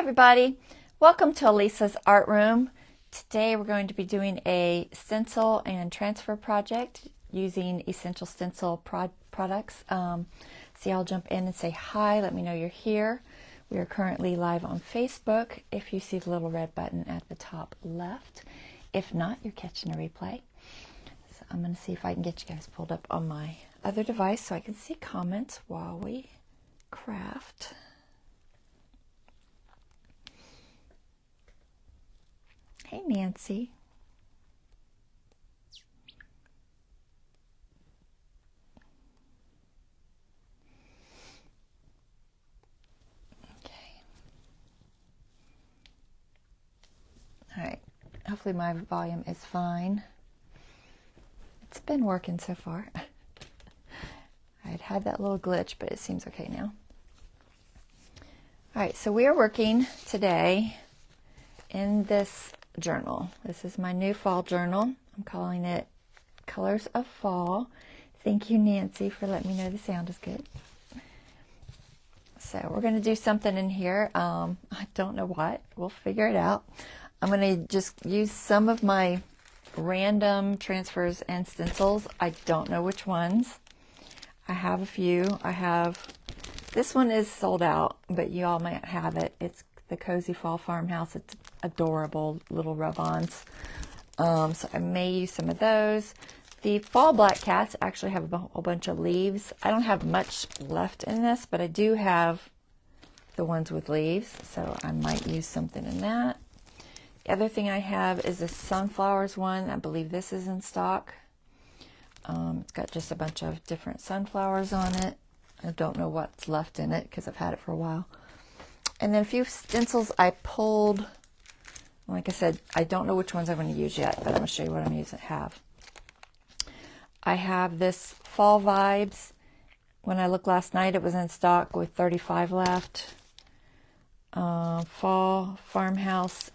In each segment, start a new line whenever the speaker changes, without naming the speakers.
everybody, welcome to Elisa's Art Room. Today we're going to be doing a stencil and transfer project using Essential Stencil products. So I'll jump in and say hi, let me know you're here. We are currently live on Facebook if you see the little red button at the top left. If not, you're catching a replay. So I'm going to see if I can get you guys pulled up on my other device so I can see comments while we craft. Hey, Nancy. Okay. All right. Hopefully my volume is fine. It's been working so far. I'd had that little glitch, but it seems okay now. All right, so we are working today in this journal. This is my new fall journal. I'm calling it Colors of Fall. Thank you, Nancy, for letting me know the sound is good. So we're going to do something in here. I don't know what. We'll figure it out. I'm going to just use some of my random transfers and stencils. I don't know which ones. I have a few. This one is sold out, but you all might have it. It's the Cozy Fall Farmhouse. It's adorable little rub-ons. So I may use some of those. The Fall Black Cats actually have a whole bunch of leaves. I don't have much left in this, but I do have the ones with leaves, so I might use something in that. The other thing I have is a sunflowers one. I believe this is in stock. It's got just a bunch of different sunflowers on it. I don't know what's left in it because I've had it for a while. And then a few stencils I pulled. Like I said, I don't know which ones I'm going to use yet, but I'm going to show you what I'm using. I have this Fall Vibes. When I looked last night, it was in stock with 35 left. Fall Farmhouse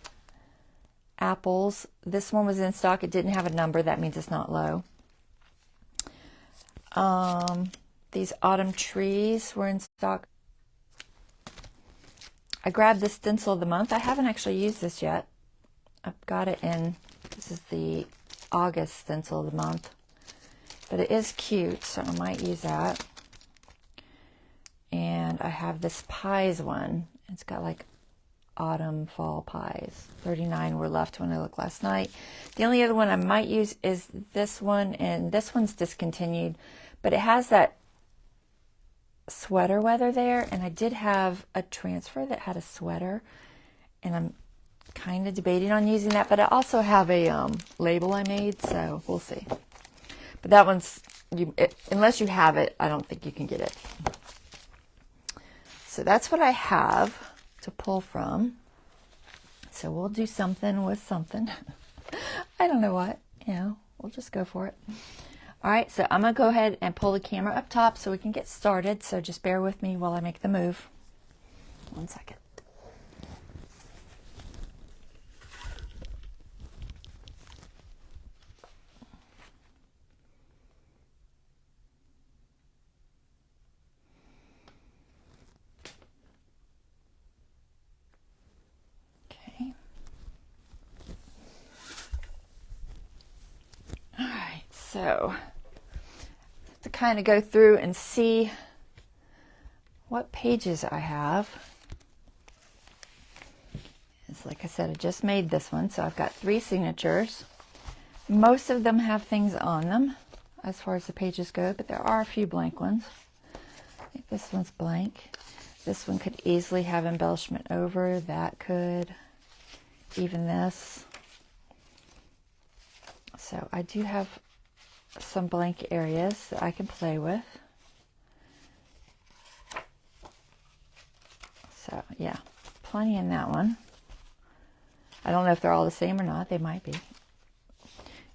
Apples. This one was in stock. It didn't have a number. That means it's not low. These Autumn Trees were in stock. I grabbed the Stencil of the Month. I haven't actually used this yet. I've got it in, this is the August Stencil of the Month. But it is cute, so I might use that. And I have this Pies one. It's got like autumn, fall pies. 39 were left when I looked last night. The only other one I might use is this one, and this one's discontinued. But it has that sweater weather there, and I did have a transfer that had a sweater, and I'm kind of debating on using that, but I also have a label I made, so we'll see. But that one's, unless you have it, I don't think you can get it. So that's what I have to pull from. So we'll do something with something. I don't know what, we'll just go for it. All right, so I'm going to go ahead and pull the camera up top so we can get started. So just bear with me while I make the move. 1 second. Okay. All right, so to kind of go through and see what pages I have. It's like I said, I just made this one, so I've got 3 signatures. Most of them have things on them as far as the pages go, but there are a few blank ones. I think this one's blank. This one could easily have embellishment over. That could. Even this. So I do have some blank areas that I can play with. So yeah, plenty in that one. I don't know if they're all the same or not. They might be.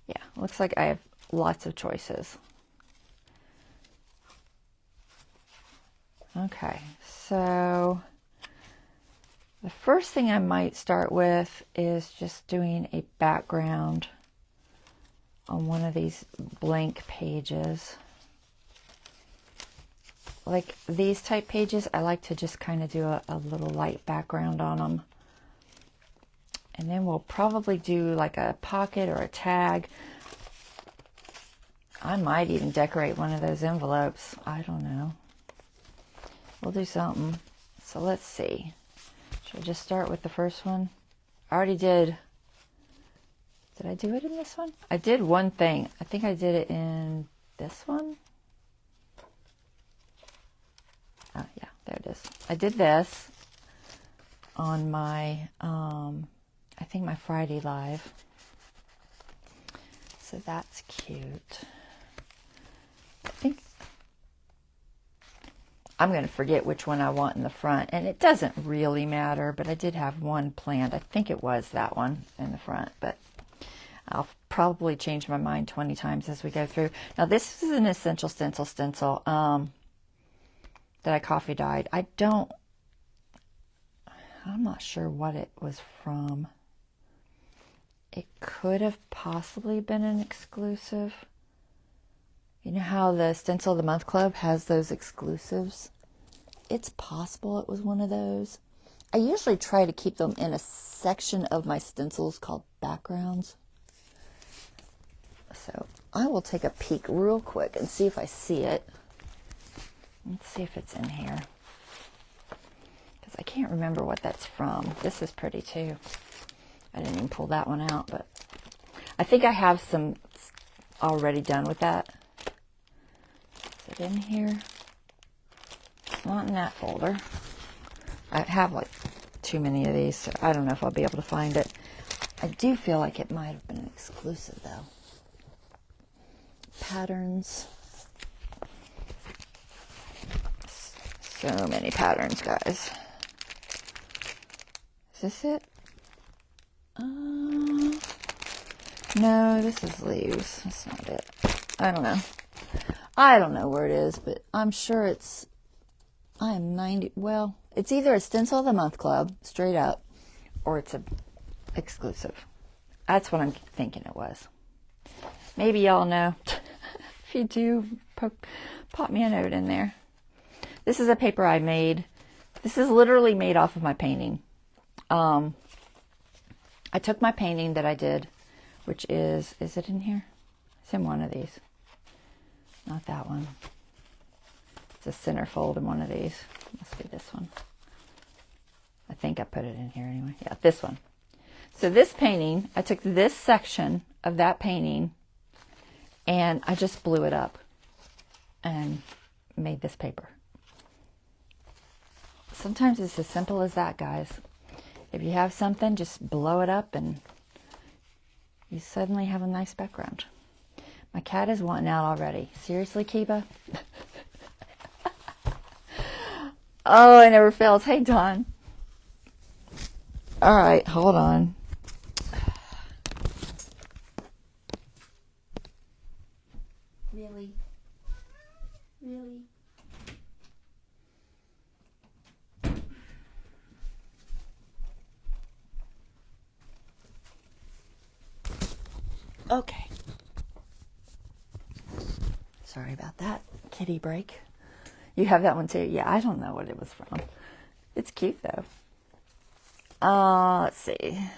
Yeah, looks like I have lots of choices. Okay, so the first thing I might start with is just doing a background on one of these blank pages. like these type pages, I like to just kind of do a little light background on them. And then we'll probably do like a pocket or a tag. I might even decorate one of those envelopes. I don't know. We'll do something. So let's see. Should I just start with the first one? I already did. Did I do it in this one? I did one thing. I think I did it in this one. Oh, yeah, there it is. I did this on my, I think my Friday live. So that's cute. I think I'm going to forget which one I want in the front, and it doesn't really matter, but I did have one planned. I think it was that one in the front, but I'll probably change my mind 20 times as we go through. Now, this is an Essential Stencil that I coffee dyed. I'm not sure what it was from. It could have possibly been an exclusive. You know how the Stencil of the Month Club has those exclusives? It's possible it was one of those. I usually try to keep them in a section of my stencils called backgrounds. So I will take a peek real quick and see if I see it. Let's see if it's in here. Because I can't remember what that's from. This is pretty too. I didn't even pull that one out, but I think I have some already done with that. Is it in here? Not in that folder. I have like too many of these, so I don't know if I'll be able to find it. I do feel like it might have been an exclusive though. Patterns. So many patterns, guys. Is this it? No, this is leaves. That's not it. I don't know. I don't know where it is, but I'm sure it's, I am 90, well, it's either a Stencil of the Month Club, straight up, or it's a exclusive. That's what I'm thinking it was. Maybe y'all know. If you do, pop me a note in there. This is a paper I made. This is literally made off of my painting. I took my painting that I did, which is it in here? It's in one of these. Not that one. It's a centerfold in one of these. Must be this one. I think I put it in here anyway. Yeah, this one. So this painting, I took this section of that painting and I just blew it up and made this paper. Sometimes it's as simple as that, guys. If you have something, just blow it up and you suddenly have a nice background. My cat is wanting out already. Seriously, Kiba? Oh, it never fails. Hey, Dawn. All right, hold on. Really? Really? Okay. Sorry about that. Kitty break. You have that one too? Yeah, I don't know what it was from. It's cute though. Let's see.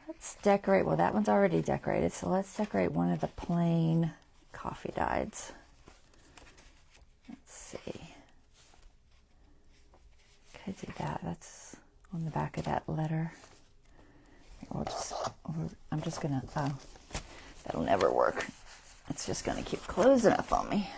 Let's decorate. Well, that one's already decorated, so let's decorate one of the plain coffee dyes. Let's see. Could do that. That's on the back of that letter. I'm just gonna, oh, that'll never work. It's just gonna keep closing up on me.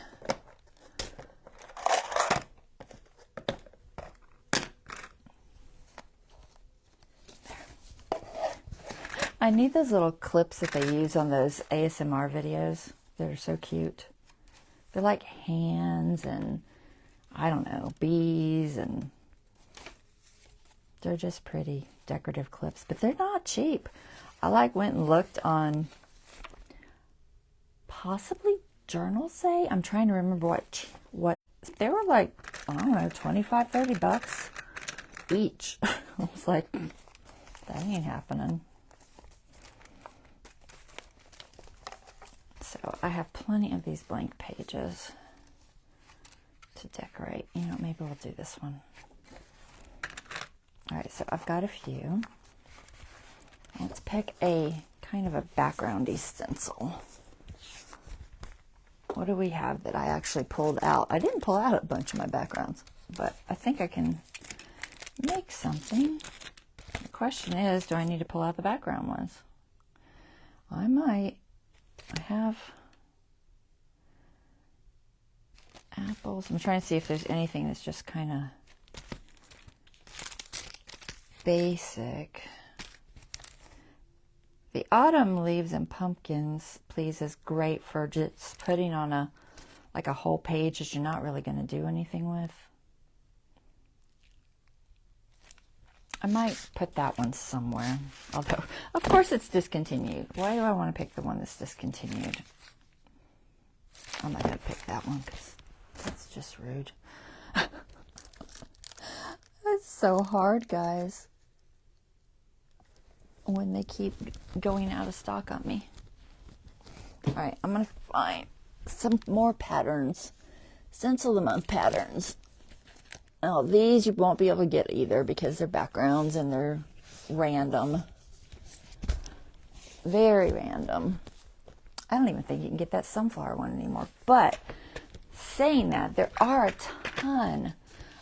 I need those little clips that they use on those ASMR videos. They're so cute. They're like hands and, I don't know, bees, and they're just pretty decorative clips, but they're not cheap. I went and looked on possibly Journal Say. I'm trying to remember what they were like, I don't know, 25, 30 bucks each. I was like, that ain't happening. So I have plenty of these blank pages. to decorate. You know, maybe we'll do this one. All right, so I've got a few. Let's pick a kind of a backgroundy stencil. What do we have that I actually pulled out? I didn't pull out a bunch of my backgrounds, but I think I can make something. The question is, do I need to pull out the background ones? I might. I have apples. I'm trying to see if there's anything that's just kind of basic. The autumn leaves and pumpkins, please, is great for just putting on a whole page that you're not really going to do anything with. I might put that one somewhere, although of course it's discontinued. Why do I want to pick the one that's discontinued? I'm not going to pick that one because that's just rude. It's so hard, guys, when they keep going out of stock on me. All right, I'm going to find some more patterns. Stencil of the Month patterns. Now, these you won't be able to get either because they're backgrounds and they're random. Very random. I don't even think you can get that sunflower one anymore. But saying that, there are a ton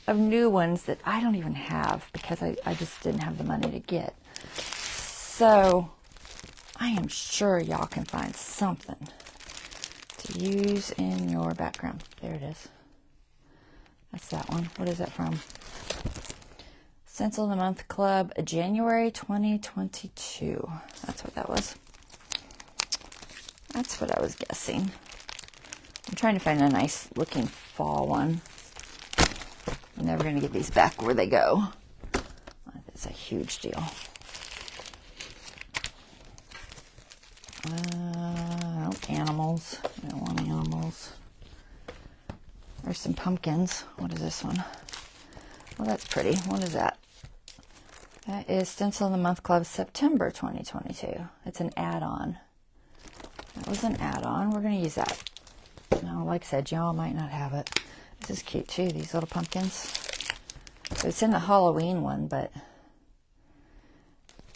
of new ones that I don't even have because I just didn't have the money to get. So I am sure y'all can find something to use in your background. There it is. That's that one. What is that from? Stencil of the Month Club, January 2022. That's what that was. That's what I was guessing. I'm trying to find a nice looking fall one. I'm never going to get these back where they go. It's a huge deal. Animals. I don't want animals. There's some pumpkins. What is this one? Well, that's pretty. What is that? That is Stencil of the Month Club, September 2022. It's an add-on. That was an add-on. We're going to use that. Now, like I said, y'all might not have it. This is cute, too, these little pumpkins. So it's in the Halloween one, but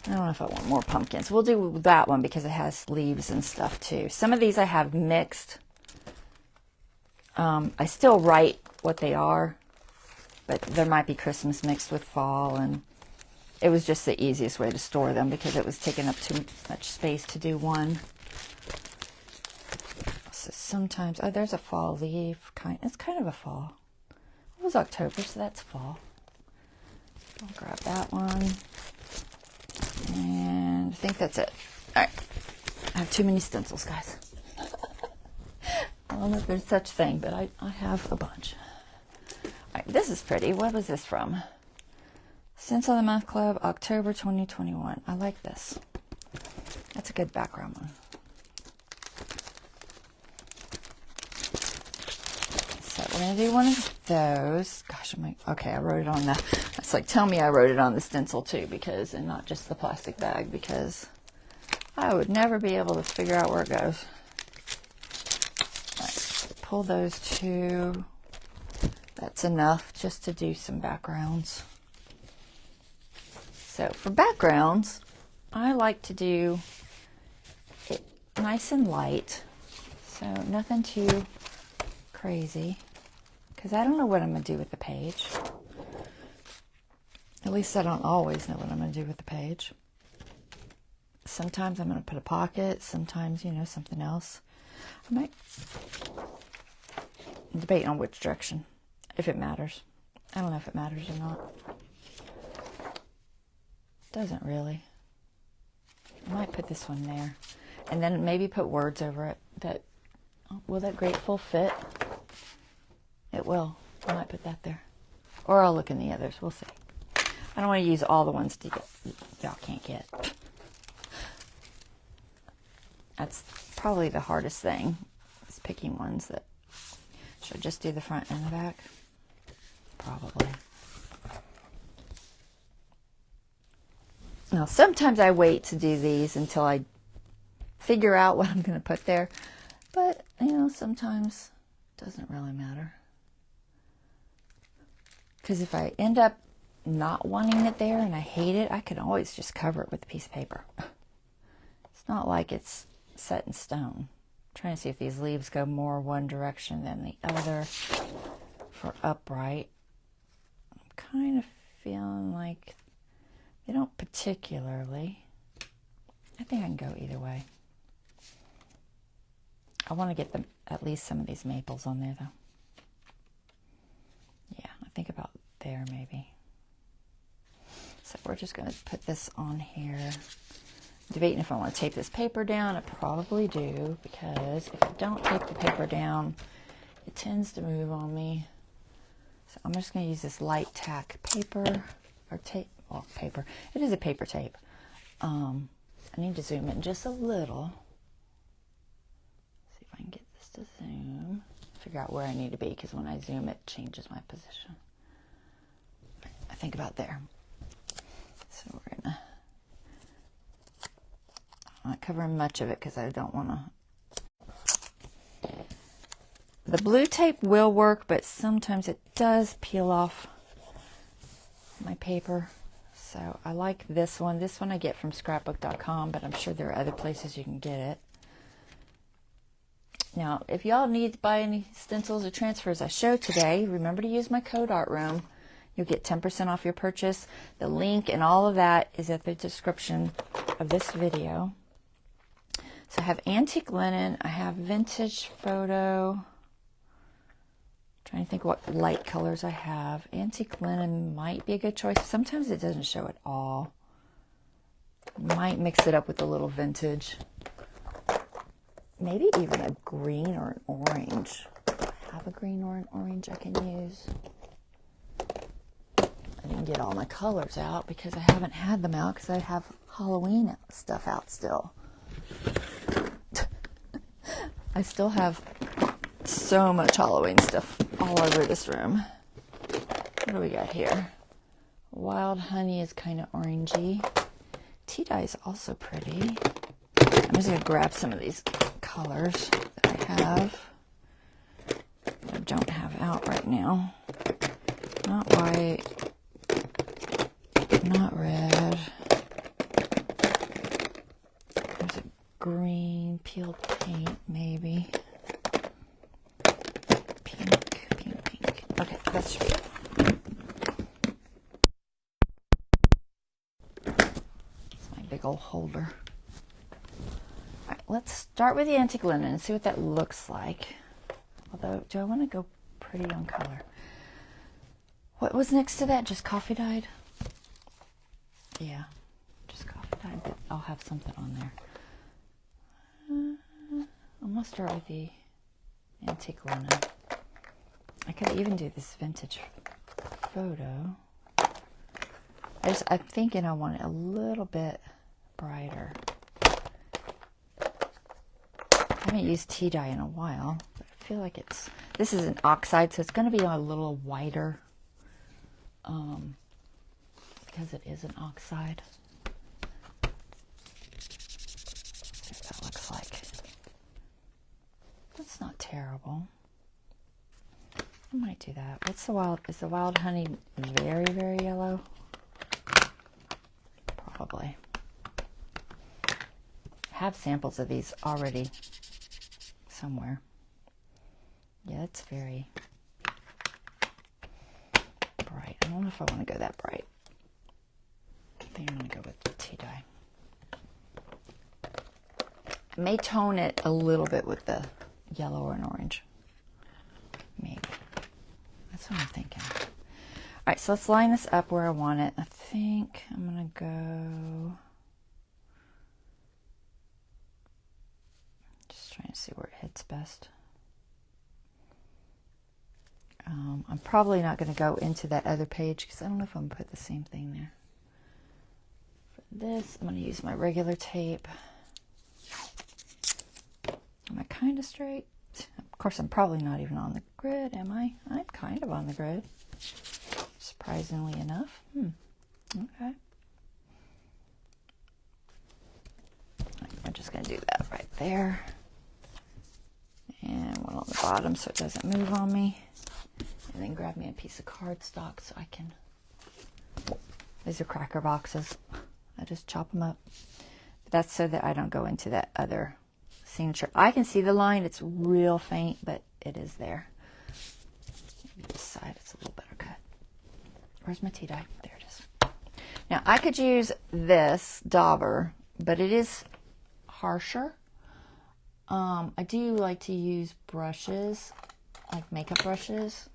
I don't know if I want more pumpkins. We'll do that one because it has leaves and stuff, too. Some of these I have mixed. I still write what they are, but there might be Christmas mixed with fall, and it was just the easiest way to store them because it was taking up too much space to do one. So sometimes, oh, there's a fall leaf. It's kind of a fall. It was October, so that's fall. I'll grab that one. And I think that's it. All right. I have too many stencils, guys. I don't know if there's such thing, but I have a bunch. All right, this is pretty. What was this from? Stencil of the Month Club, October 2021. I like this. That's a good background one. So we're going to do one of those. Gosh, okay, I wrote it on the, it's like, tell me I wrote it on the stencil too, because, and not just the plastic bag, because I would never be able to figure out where it goes. Pull those two. That's enough just to do some backgrounds. So for backgrounds, I like to do it nice and light. So nothing too crazy, because I don't know what I'm going to do with the page. At least I don't always know what I'm going to do with the page. Sometimes I'm going to put a pocket, sometimes, you know, something else. I might debate on which direction, if it matters. I don't know if it matters or not. Doesn't really. I might put this one there, and then maybe put words over it. Will that grateful fit? It will. I might put that there, or I'll look in the others. We'll see. I don't want to use all the ones to get y'all can't get. That's probably the hardest thing, is picking ones that. Should I just do the front and the back? Probably. Now, sometimes I wait to do these until I figure out what I'm going to put there. But, you know, sometimes it doesn't really matter. Because if I end up not wanting it there and I hate it, I can always just cover it with a piece of paper. It's not like it's set in stone. I'm trying to see if these leaves go more one direction than the other for upright. I'm kind of feeling like they don't particularly. I think I can go either way. I want to get them, at least some of these maples on there though. Yeah, I think about there maybe. So we're just going to put this on here. Debating if I want to tape this paper down. I probably do, because if I don't tape the paper down, it tends to move on me. So I'm just going to use this light tack paper, or tape, well, paper. It is a paper tape. I need to zoom in just a little. See if I can get this to zoom. Figure out where I need to be, because when I zoom, it changes my position. I think about there. So we're gonna, I'm not covering much of it because I don't want to. The blue tape will work, but sometimes it does peel off my paper. So I like this one. This one I get from scrapbook.com, but I'm sure there are other places you can get it. Now, if y'all need to buy any stencils or transfers I showed today, remember to use my code ARTROOM. You'll get 10% off your purchase. The link and all of that is at the description of this video. So I have antique linen. I have vintage photo. I'm trying to think what light colors I have. Antique linen might be a good choice. Sometimes it doesn't show at all. Might mix it up with a little vintage. Maybe even a green or an orange. I have a green or an orange I can use. I didn't get all my colors out because I haven't had them out because I have Halloween stuff out still. I still have so much Halloween stuff all over this room. What do we got here? Wild honey is kind of orangey. Tea dye is also pretty. I'm just going to grab some of these colors that I have. That I don't have out right now. Not white. Not red. There's a green peeled paint, maybe. Pink, pink, pink. Okay, that should be it. It's my big old holder. All right, let's start with the antique linen and see what that looks like. Although, do I want to go pretty on color? What was next to that? Just coffee dyed? Yeah, just coffee dyed, but I'll have something on there. I'm going to start with the antique linen. I could even do this vintage photo. I'm thinking I want it a little bit brighter. I haven't used tea dye in a while, but I feel like this is an oxide, so it's going to be a little whiter. Because it is an oxide. See what that looks like. That's not terrible. I might do that. What's the wild? Is the wild honey very, very yellow? Probably. I have samples of these already somewhere. Yeah, it's very bright. I don't know if I want to go that bright. I think I'm going to go with the tea dye. I may tone it a little bit with the yellow or an orange. Maybe. That's what I'm thinking. All right, so let's line this up where I want it. I think I'm going to go... Just trying to see where it hits best. I'm probably not going to go into that other page because I don't know if I'm going to put the same thing there. This, I'm going to use my regular tape. Am I kind of straight? Of course, I'm probably not even on the grid, am I? I'm kind of on the grid, surprisingly enough. Okay. I'm just going to do that right there. And one on the bottom so it doesn't move on me. And then grab me a piece of cardstock so I can, these are cracker boxes. I just chop them up. That's so that I don't go into that other signature. I can see the line. It's real faint, but it is there. Maybe this side, it's a little better cut. Where's my tea dye? There it is. Now, I could use this dauber, but it is harsher. I do like to use brushes, like makeup brushes.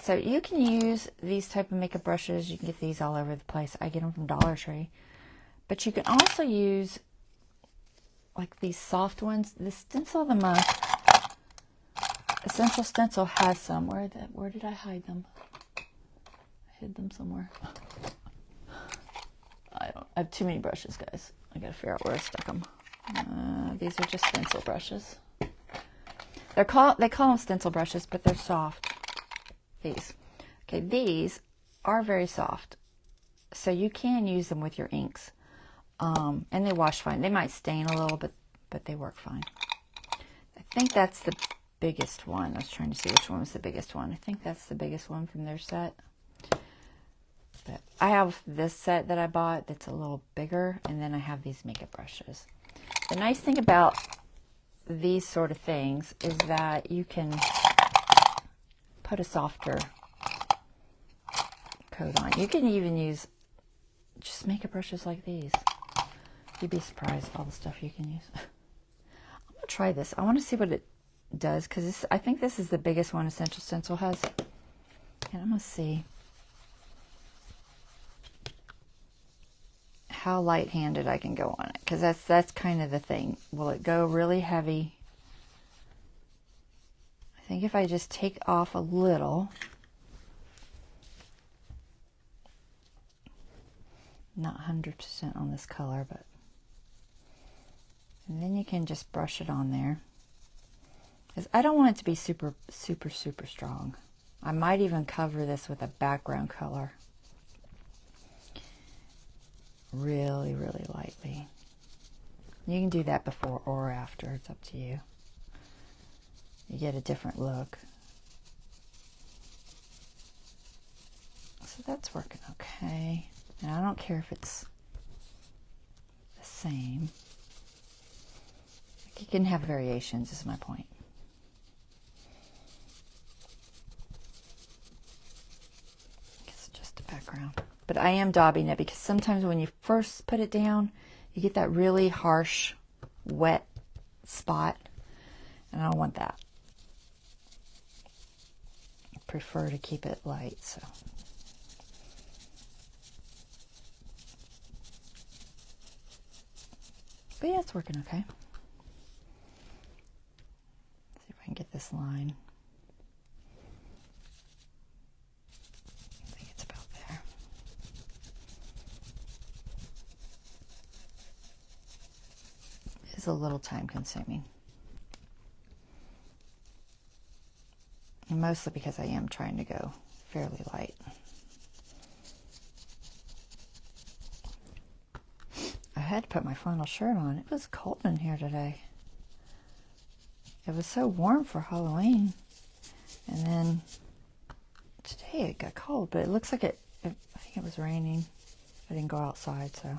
So you can use these type of makeup brushes. You can get these all over the place. I get them from Dollar Tree. But you can also use like these soft ones. The Stencil of the Month, Essential Stencil has some. Where did I hide them? I hid them somewhere. I have too many brushes, guys. I gotta figure out where I stuck them. These are just stencil brushes. They call them stencil brushes, but they're soft. These. Okay, these are very soft. So you can use them with your inks. And they wash fine. They might stain a little, but they work fine. I think that's the biggest one. I was trying to see which one was the biggest one. I think that's the biggest one from their set. But I have this set that I bought that's a little bigger, and then I have these makeup brushes. The nice thing about these sort of things is that you can put a softer coat on. You can even use just makeup brushes like these. You'd be surprised all the stuff you can use. I'm gonna try this. I want to see what it does, because I think this is the biggest one Essential Stencil has. And I'm gonna see how light-handed I can go on it, because that's kind of the thing. Will it go really heavy? I think if I just take off a little, not 100% on this color, but and then you can just brush it on there, because I don't want it to be super strong. I might even cover this with a background color really lightly. You can do that before or after. It's up to you. You get a different look. So that's working okay. And I don't care if it's the same. Like, you can have variations, is my point. It's just a background. But I am daubing it, because sometimes when you first put it down, you get that really harsh, wet spot. And I don't want that. I prefer to keep it light, so. But yeah, it's working okay. Let's see if I can get this line. I think it's about there. It's a little time consuming. And mostly because I am trying to go fairly light. I had to put my flannel shirt on. It was cold in here today. It was so warm for Halloween. And then today it got cold, but it looks like I think it was raining. I didn't go outside, so.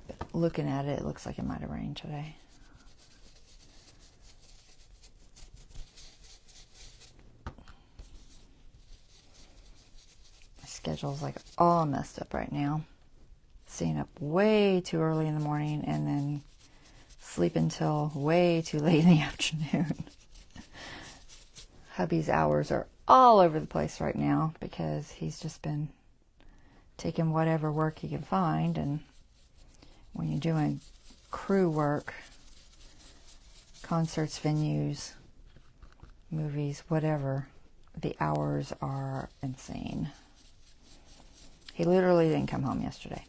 But looking at it, it looks like it might have rained today. My schedule's like all messed up right now. Staying up way too early in the morning and then sleep until way too late in the afternoon. Hubby's hours are all over the place right now because he's just been taking whatever work he can find, and when you're doing crew work, concerts, venues, movies, whatever, the hours are insane. He literally didn't come home yesterday.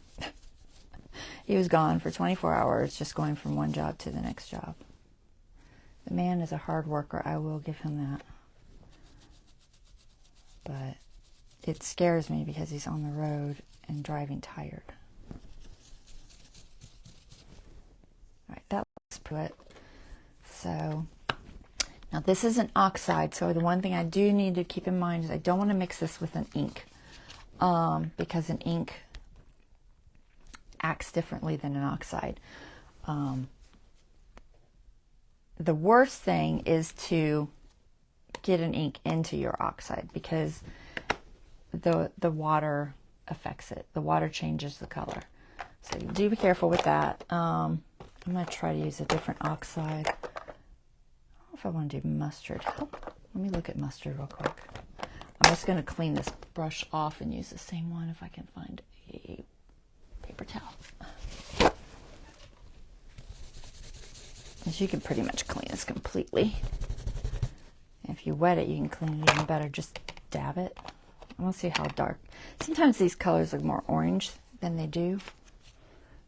He was gone for 24 hours, just going from one job to the next job. The man is a hard worker. I will give him that. But it scares me because he's on the road and driving tired. All right, that looks put. So Now this is an oxide, so the one thing I do need to keep in mind is I don't want to mix this with an ink, because an ink acts differently than an oxide. The worst thing is to get an ink into your oxide, because the water affects it. The water changes the color. So do be careful with that. I'm going to try to use a different oxide. I don't know if I want to do mustard. Let me look at mustard real quick. I'm just going to clean this brush off and use the same one if I can find a paper towel. As you can pretty much clean this completely. If you wet it, you can clean it even better. Just dab it. I want to see how dark. Sometimes these colors look more orange than they do.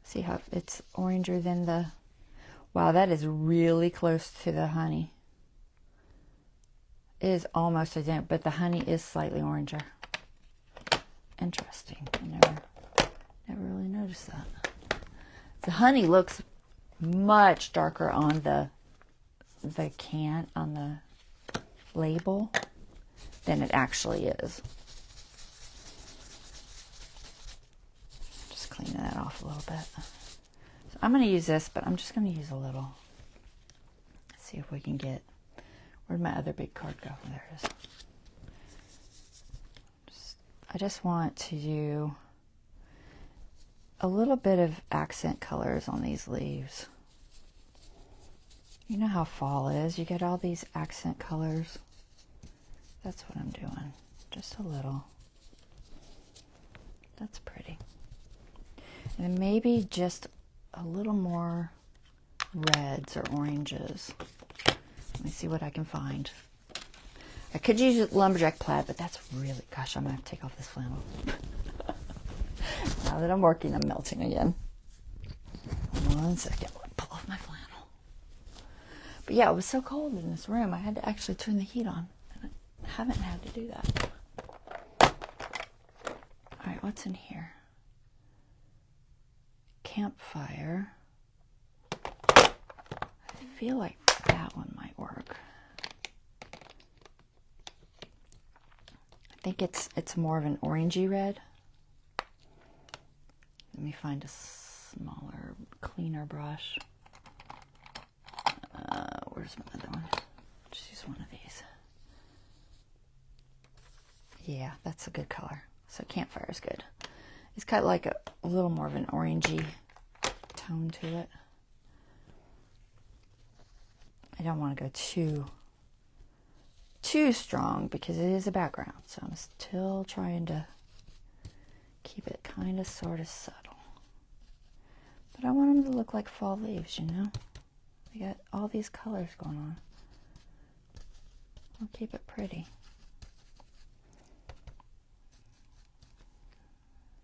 See how it's oranger than the... Wow, that is really close to the honey. It is almost identical, but the honey is slightly oranger. Interesting. I never really noticed that. The honey looks much darker on the can, on the label, than it actually is. Just cleaning that off a little bit. So I'm going to use this, but I'm just going to use a little. Let's see if we can get... Where'd my other big card go? There it is. I just want to do a little bit of accent colors on these leaves. You know how fall is. You get all these accent colors. That's what I'm doing. Just a little. That's pretty. And then maybe just a little more reds or oranges. Let me see what I can find. I could use lumberjack plaid, but that's really... Gosh, I'm going to have to take off this flannel. Now that I'm working, I'm melting again. 1 second. I'll pull off my flannel. But yeah, it was so cold in this room. I had to actually turn the heat on. And I haven't had to do that. Alright, what's in here? Campfire. I feel like that one might work. I think it's more of an orangey red. Let me find a smaller, cleaner brush. Where's my other one? Just use one of these. Yeah, that's a good color. So campfire is good. It's got like a little more of an orangey tone to it. I don't want to go too strong because it is a background. So I'm still trying to keep it kind of sort of subtle. But I want them to look like fall leaves, you know? They got all these colors going on. I'll keep it pretty.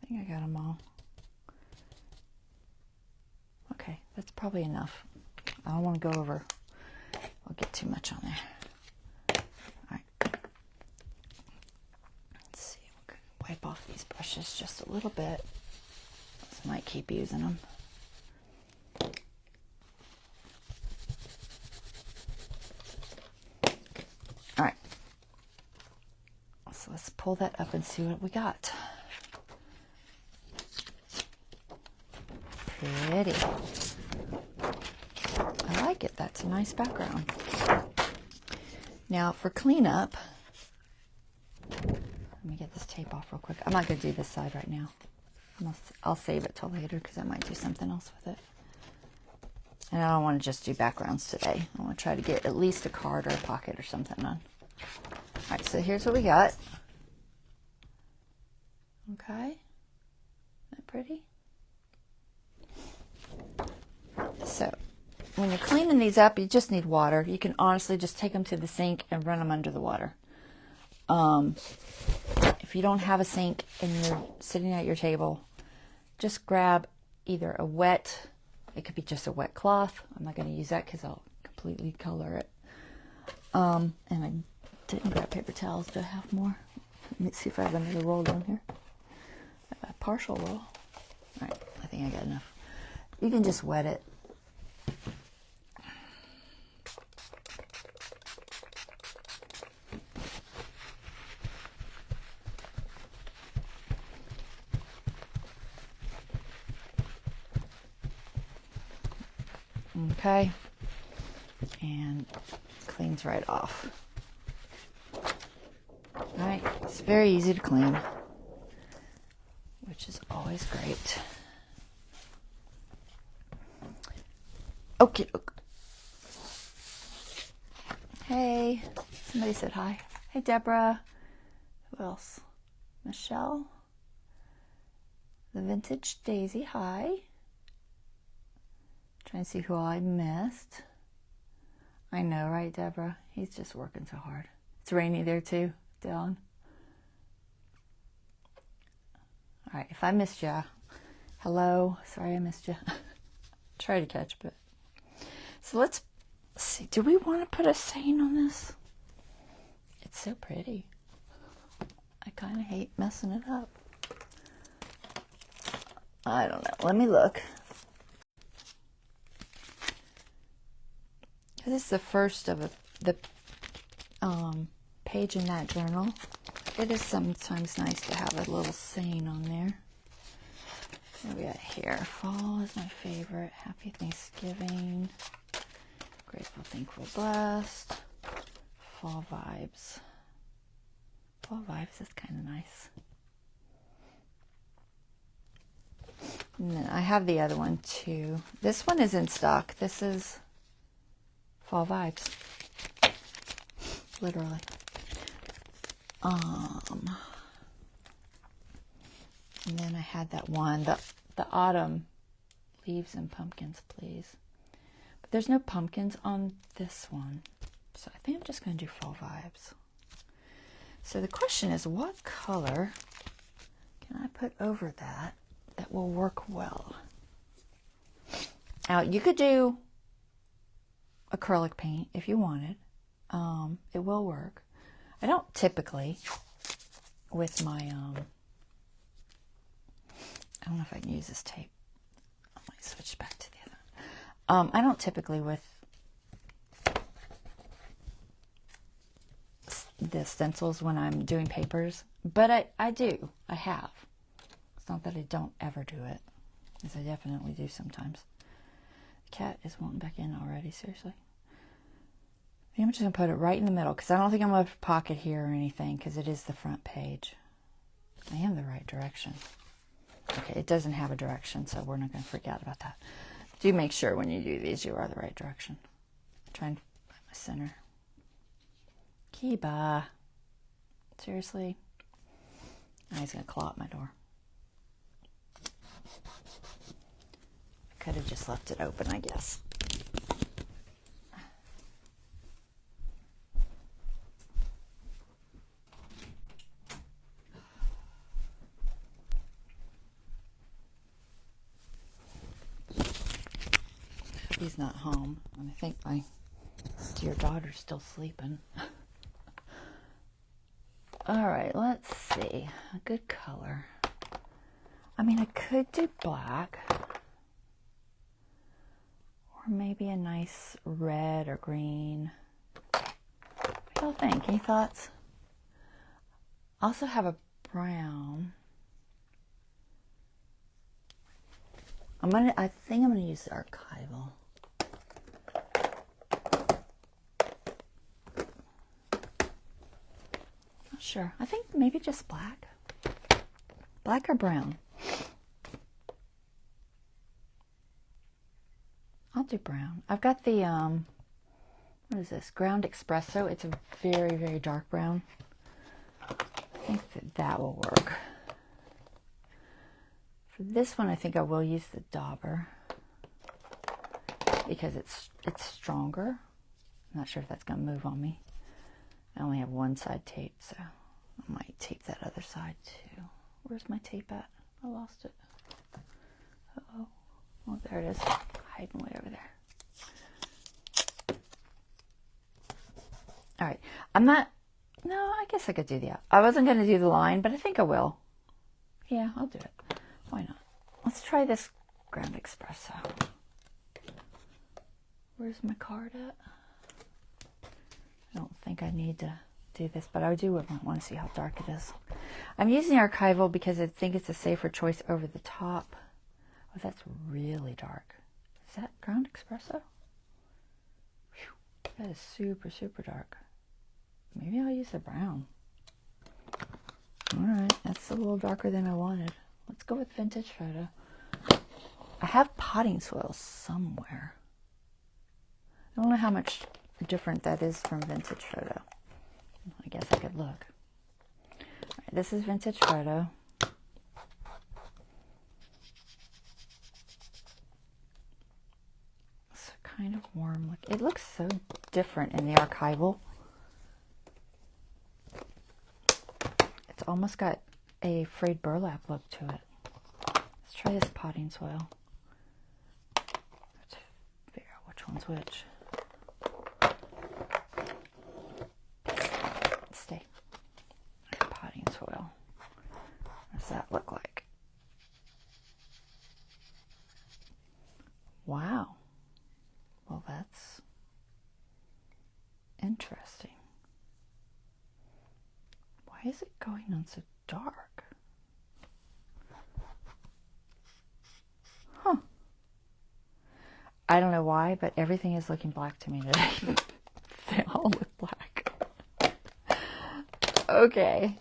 I think I got them all. Okay, that's probably enough. I don't want to go over. I'll get too much on there. Alright. Let's see. We're going to wipe off these brushes just a little bit. I might keep using them. Alright. So let's pull that up and see what we got. Pretty. I like it. That's a nice background. Now for cleanup, let me get this tape off real quick. I'm not going to do this side right now. I'll save it till later because I might do something else with it. And I don't want to just do backgrounds today. I want to try to get at least a card or a pocket or something on. Alright, so here's what we got. Okay. Isn't that pretty? So, when you're cleaning these up, you just need water. You can honestly just take them to the sink and run them under the water. If you don't have a sink and you're sitting at your table, just grab either a wet, it could be just a wet cloth. I'm not going to use that because I'll completely color it. And I didn't grab paper towels. Do I have more? Let me see if I have another roll down here. I have a partial roll. Alright, I think I got enough. You can just wet it. Okay. And cleans right off. All right, it's very easy to clean, which is always great. Okay. Hey, somebody said hi. Hey, Deborah. Who else? Michelle. The Vintage Daisy, hi. Trying to see who I missed. I know, right, Deborah? He's just working so hard. It's rainy there too, Dylan. All right, if I missed you, hello. Sorry I missed you. Try to catch, but. So let's see. Do we want to put a saying on this? It's so pretty. I kind of hate messing it up. I don't know. Let me look. This is the first of the page in that journal. It is sometimes nice to have a little saying on there. What do we got here? Fall is my favorite. Happy Thanksgiving. Grateful, thankful, blessed. Fall vibes. Fall vibes is kind of nice. And then I have the other one too. This one is in stock. This is Fall Vibes. Literally. And then I had that one, the autumn leaves and pumpkins, please. But there's no pumpkins on this one. So I think I'm just going to do Fall Vibes. So the question is, what color can I put over that will work well? Now, you could do acrylic paint if you wanted. It will work. I don't typically with my, I don't know if I can use this tape. I might switch back to the other. I don't typically with the stencils when I'm doing papers, but I do. I have. It's not that I don't ever do it, as I definitely do sometimes. The cat is wanting back in already, seriously. I'm just going to put it right in the middle, because I don't think I'm going to pocket here or anything, because it is the front page. I am the right direction. Okay, it doesn't have a direction, so we're not going to freak out about that. Do make sure when you do these, you are the right direction. Try and find my center. Kiba. Seriously? Now he's going to claw at my door. I could have just left it open, I guess. He's not home, and I think my dear daughter's still sleeping. All right, let's see. A good color. I mean, I could do black, or maybe a nice red or green. What do y'all think? Any thoughts? I also have a brown. I think I'm gonna use the archival. Not sure. I think maybe just black. Black or brown. I'll do brown. I've got the what is this? Ground Espresso. It's a very, very dark brown. I think that will work. For this one, I think I will use the dauber because it's stronger. I'm not sure if that's going to move on me. I only have one side taped, so I might tape that other side too. Where's my tape at? I lost it. Uh-oh. Oh, there it is. Hiding way over there. All right. No, I guess I could do the, I wasn't going to do the line, but I think I will. Yeah, I'll do it. Why not? Let's try this Ground Espresso. Where's my card at? I don't think I need to do this, but I do want to see how dark it is. I'm using the archival because I think it's a safer choice over the top. Oh, that's really dark. Is that Ground Espresso? That is super, super dark. Maybe I'll use the brown. Alright, that's a little darker than I wanted. Let's go with Vintage Photo. I have potting soil somewhere. I don't know how much different that is from Vintage Photo. I guess I could look. Alright, this is Vintage Photo. It's kind of warm look. It looks so different in the archival. It's almost got a frayed burlap look to it. Let's try this potting soil. Let's figure out which one's which. Stay. Potting soil. What does that look like? Wow. Well, that's interesting. Why is it going on so dark? Huh. I don't know why, but everything is looking black to me today. They all look black. Okay.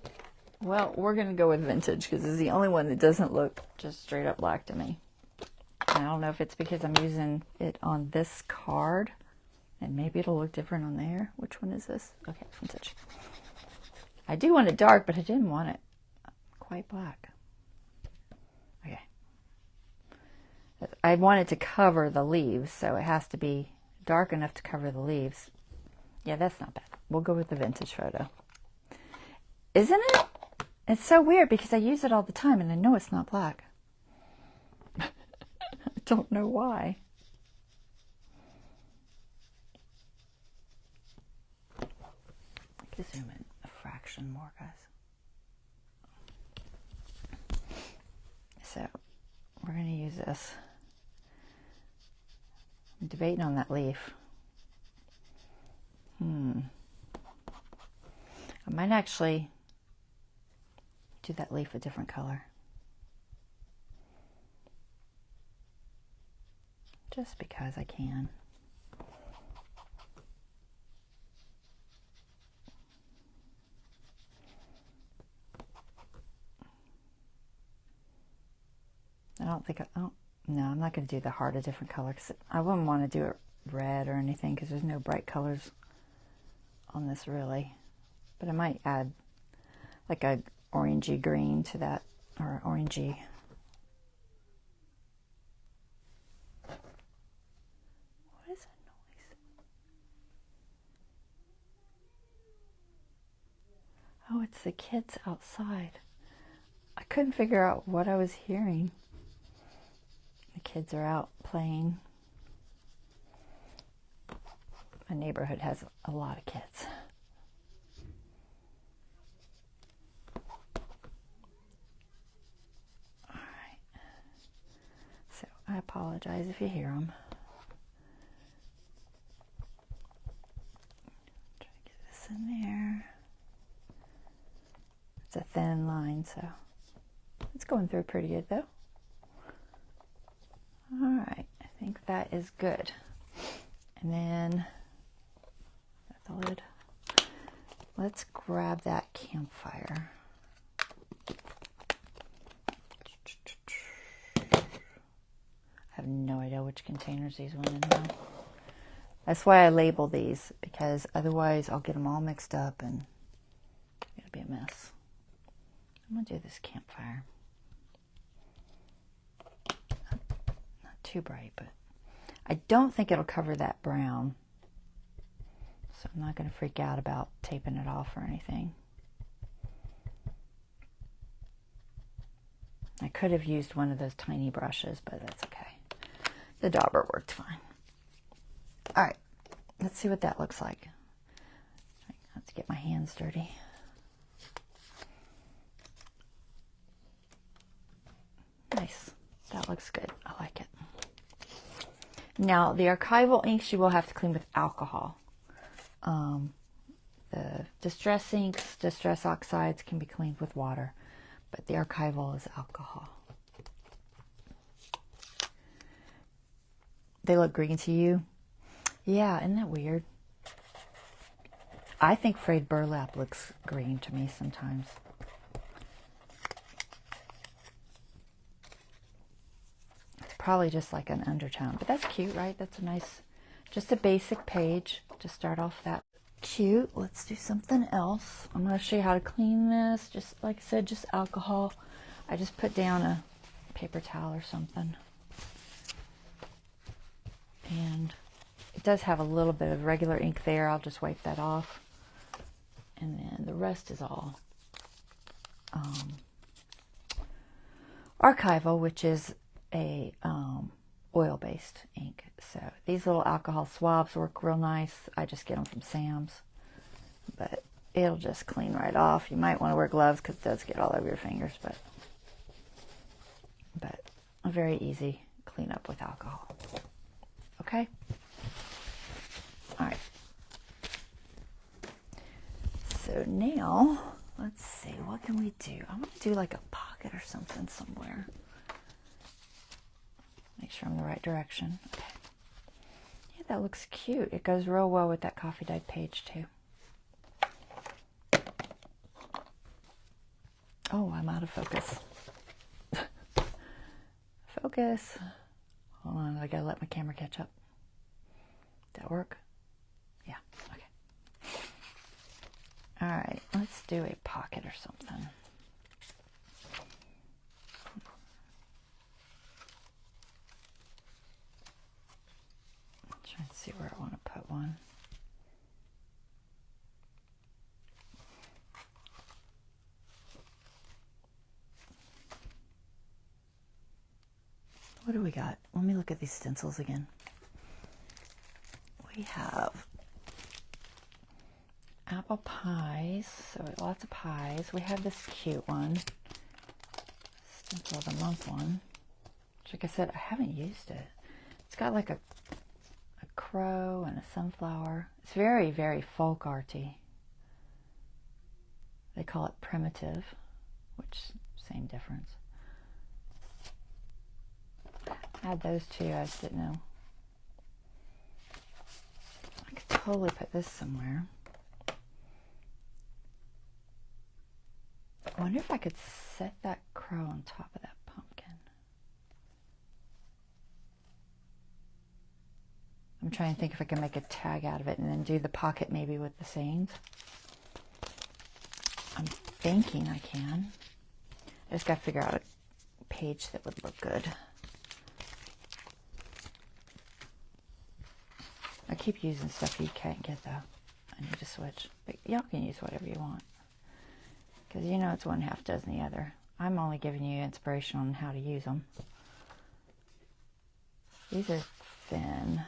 Well, we're going to go with vintage because it's the only one that doesn't look just straight up black to me. I don't know if it's because I'm using it on this card and maybe it'll look different on there. Which one is this? Okay, vintage. I do want it dark, but I didn't want it quite black. Okay. I want it to cover the leaves, so it has to be dark enough to cover the leaves. Yeah, that's not bad. We'll go with the Vintage Photo. Isn't it? It's so weird because I use it all the time and I know it's not black. I don't know why. I can zoom in a fraction more, guys. So we're going to use this. I'm debating on that leaf. I might actually do that leaf a different color. Just because I can. No, I'm not going to do the heart a different color because I wouldn't want to do it red or anything because there's no bright colors on this really. But I might add like a orangey green to that, or orangey. What is that noise? Oh, it's the kids outside. I couldn't figure out what I was hearing. The kids are out playing. My neighborhood has a lot of kids. All right. So I apologize if you hear them. Try to get this in there. It's a thin line, so it's going through pretty good though. All right, I think that is good. And then that's the lid. Let's grab that campfire. I have no idea which containers these went in now. That's why I label these, because otherwise I'll get them all mixed up and it'll be a mess. I'm gonna do this campfire. Not too bright, but I don't think it'll cover that brown. So I'm not gonna freak out about taping it off or anything. I could have used one of those tiny brushes, but that's okay. The dauber worked fine. All right, let's see what that looks like. Try not to get my hands dirty. Nice, that looks good. I like it. Now, the archival inks you will have to clean with alcohol. The distress inks, distress oxides can be cleaned with water, but the archival is alcohol. They look green to you? Yeah, isn't that weird? I think frayed burlap looks green to me sometimes. It's probably just like an undertone, but that's cute, right? That's a nice, just a basic page to start off that. Cute. Let's do something else. I'm going to show you how to clean this. Just like I said, just alcohol. I just put down a paper towel or something. And it does have a little bit of regular ink there. I'll just wipe that off. And then the rest is all archival, which is a oil-based ink. So these little alcohol swabs work real nice. I just get them from Sam's, but it'll just clean right off. You might want to wear gloves because it does get all over your fingers, but a very easy cleanup with alcohol. Okay. All right. So now let's see, what can we do? I'm gonna do like a pocket or something somewhere. Make sure I'm in the right direction. Okay. Yeah, that looks cute. It goes real well with that coffee dyed page too. Oh, I'm out of focus. Focus. Hold on, I gotta let my camera catch up. Did that work? Yeah, okay. All right, let's do a pocket or something. Trying to see where I want to put one. What do we got? Let me look at these stencils again. We have apple pies, so lots of pies. We have this cute one, Stencil of the Month one, which, like I said, I haven't used it. It's got like a crow and a sunflower. It's very, very folk arty. They call it primitive, which same difference. I had those two, I just didn't know. I could totally put this somewhere. I wonder if I could set that crow on top of that pumpkin. I'm trying to think if I can make a tag out of it and then do the pocket maybe with the sayings. I'm thinking I can. I just got to figure out a page that would look good. I keep using stuff you can't get though. I need to switch. But y'all can use whatever you want. Because you know it's one half dozen the other. I'm only giving you inspiration on how to use them. These are thin.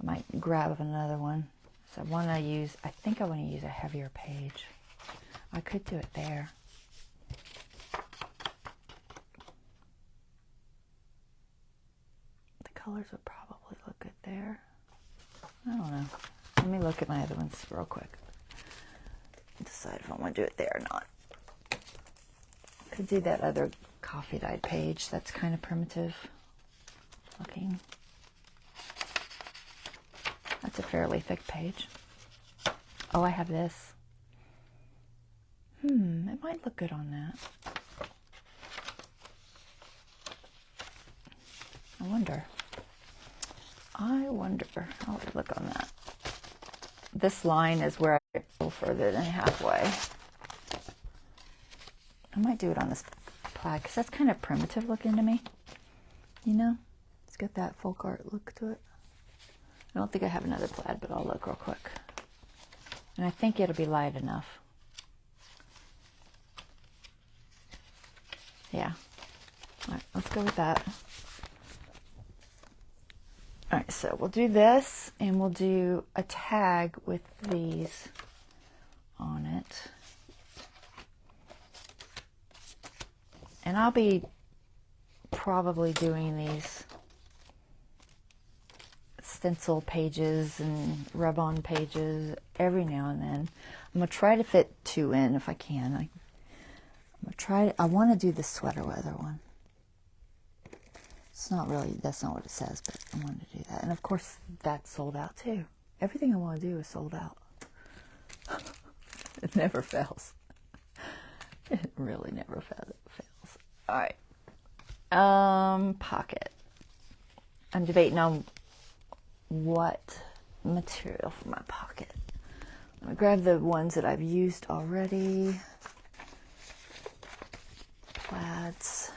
I might grab another one. So I think I want to use a heavier page. I could do it there. The colors would probably look good there. I don't know. Let me look at my other ones real quick. Decide if I want to do it there or not. Could do that other coffee dyed page. That's kind of primitive looking. That's a fairly thick page. Oh, I have this. It might look good on that. I wonder how it would look on that. This line is where I get a little further than halfway. I might do it on this plaid because that's kind of primitive looking to me. You know, it's got that folk art look to it. I don't think I have another plaid, but I'll look real quick. And I think it'll be light enough. Yeah. All right, let's go with that. All right, so we'll do this, and we'll do a tag with these on it. And I'll be probably doing these stencil pages and rub-on pages every now and then. I'm going to try to fit 2 in if I can. I'm going to try. I want to do the sweater weather one. It's not really, that's not what it says, but I wanted to do that. And of course, that's sold out too. Everything I want to do is sold out. It never fails. It really never fails. All right. Pocket. I'm debating on what material for my pocket. I'm going to grab the ones that I've used already. Plaids.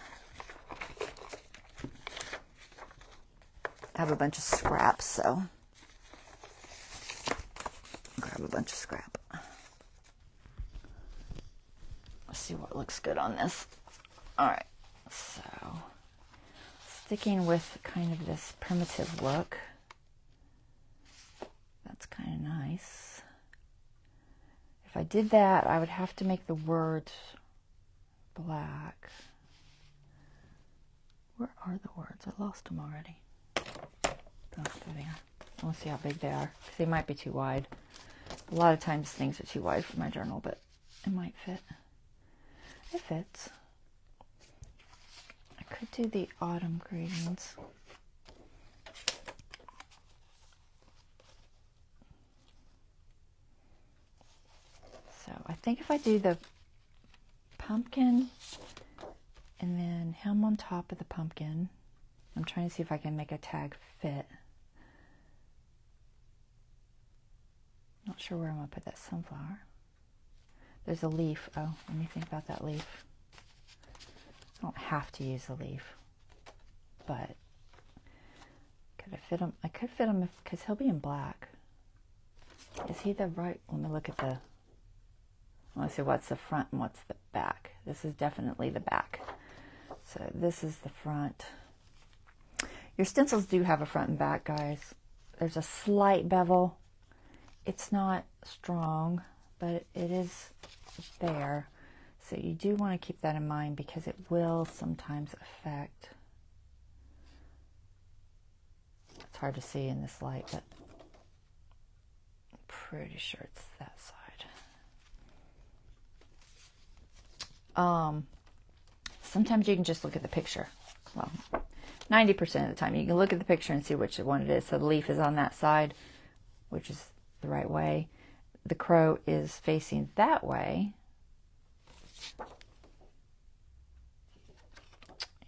I have a bunch of scraps, so grab a bunch of scrap. Let's see what looks good on this. All right, so sticking with kind of this primitive look. That's kind of nice. If I did that, I would have to make the words black. Where are the words? I lost them already. Oh, there they are. I want to see how big they are, because they might be too wide. A lot of times things are too wide for my journal, but it might fit. It fits. I could do the autumn greetings. So I think if I do the pumpkin and then him on top of the pumpkin, I'm trying to see if I can make a tag fit. Not sure where I'm going to put that sunflower. There's a leaf. Oh, let me think about that leaf. I don't have to use a leaf, but could I fit him? I could fit him because he'll be in black. Is he the right? Let me look at the. I want to see what's the front and what's the back. This is definitely the back. So this is the front. Your stencils do have a front and back, guys. There's a slight bevel. It's not strong, but it is there. So you do want to keep that in mind because it will sometimes affect. It's hard to see in this light, but I'm pretty sure it's that side. Sometimes you can just look at the picture. Well, 90% of the time you can look at the picture and see which one it is. So the leaf is on that side, which is the right way. The crow is facing that way.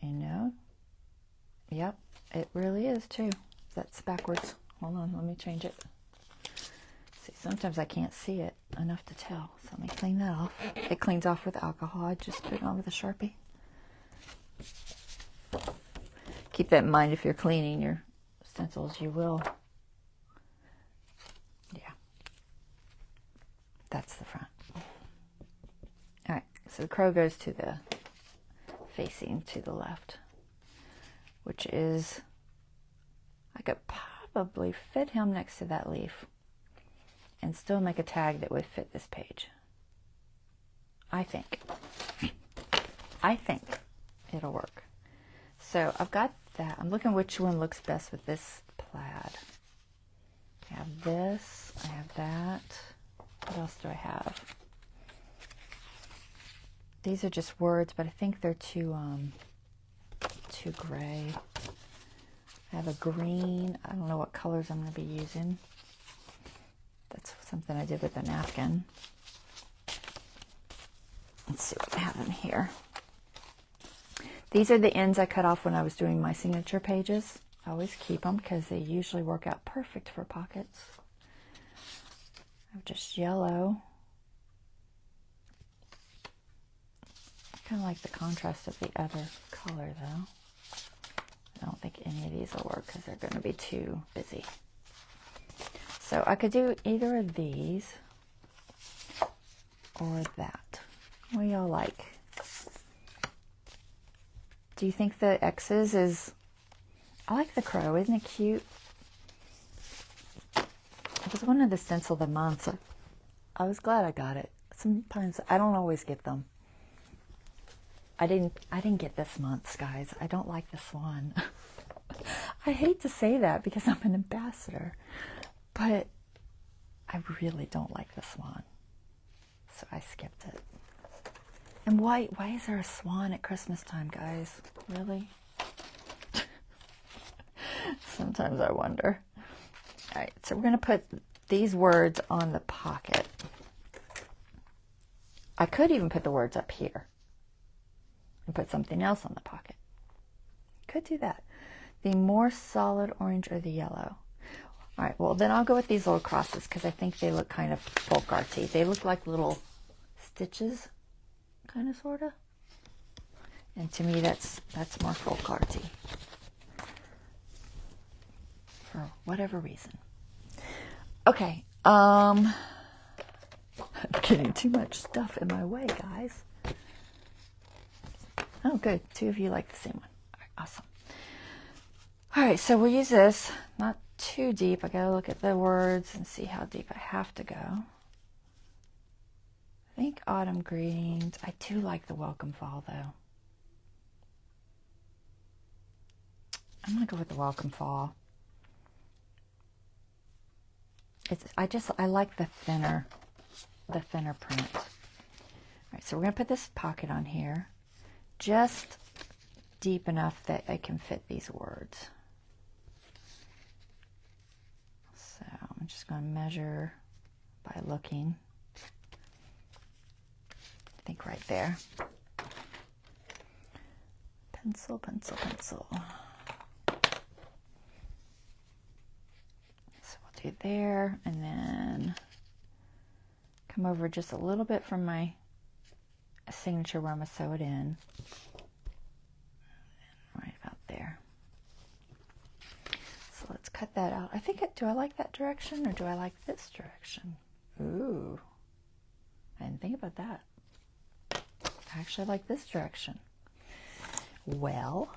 You know? Yep, it really is too. That's backwards. Hold on, let me change it. See, sometimes I can't see it enough to tell. So let me clean that off. It cleans off with alcohol. I just put it on with a Sharpie. Keep that in mind if you're cleaning your stencils. You will. Yeah. That's the front. All right. So the crow goes to the facing to the left, which is, I could probably fit him next to that leaf and still make a tag that would fit this page. I think it'll work. So I've got that. I'm looking which one looks best with this plaid. I have this, I have that. What else do I have? These are just words, but I think they're too gray. I have a green. I don't know what colors I'm going to be using. That's something I did with a napkin. Let's see what I have in here. These are the ends I cut off when I was doing my signature pages. I always keep them because they usually work out perfect for pockets. I have just yellow. I kind of like the contrast of the other color though. I don't think any of these will work because they're going to be too busy. So I could do either of these or that. What do y'all like? Do you think the X's is... I like the crow. Isn't it cute? It was one of the stencil of the month. I was glad I got it. Sometimes I don't always get them. I didn't get this month's, guys. I don't like the swan. I hate to say that because I'm an ambassador, but I really don't like the swan. So I skipped it. And why is there a swan at Christmas time, guys? Really? Sometimes I wonder. All right, so we're going to put these words on the pocket. I could even put the words up here and put something else on the pocket. Could do that. The more solid orange or the yellow? All right, well, then I'll go with these little crosses because I think they look kind of folk arty. They look like little stitches, kind of, sort of. And to me, that's more folk arty for whatever reason. Okay, I'm getting too much stuff in my way, guys. Oh, good. 2 of you like the same one. All right, awesome. All right, so we'll use this. Not too deep. I gotta look at the words and see how deep I have to go. I think autumn greetings. I do like the welcome fall, though. I'm gonna go with the welcome fall. I like the thinner print. All right, so we're gonna put this pocket on here, just deep enough that I can fit these words. So I'm just gonna measure by looking. I think right there. Pencil, pencil, pencil. Do there, and then come over just a little bit from my signature where I'm going to sew it in. Right about there. So let's cut that out. I think, do I like that direction or do I like this direction? Ooh, I didn't think about that. I actually like this direction. Well,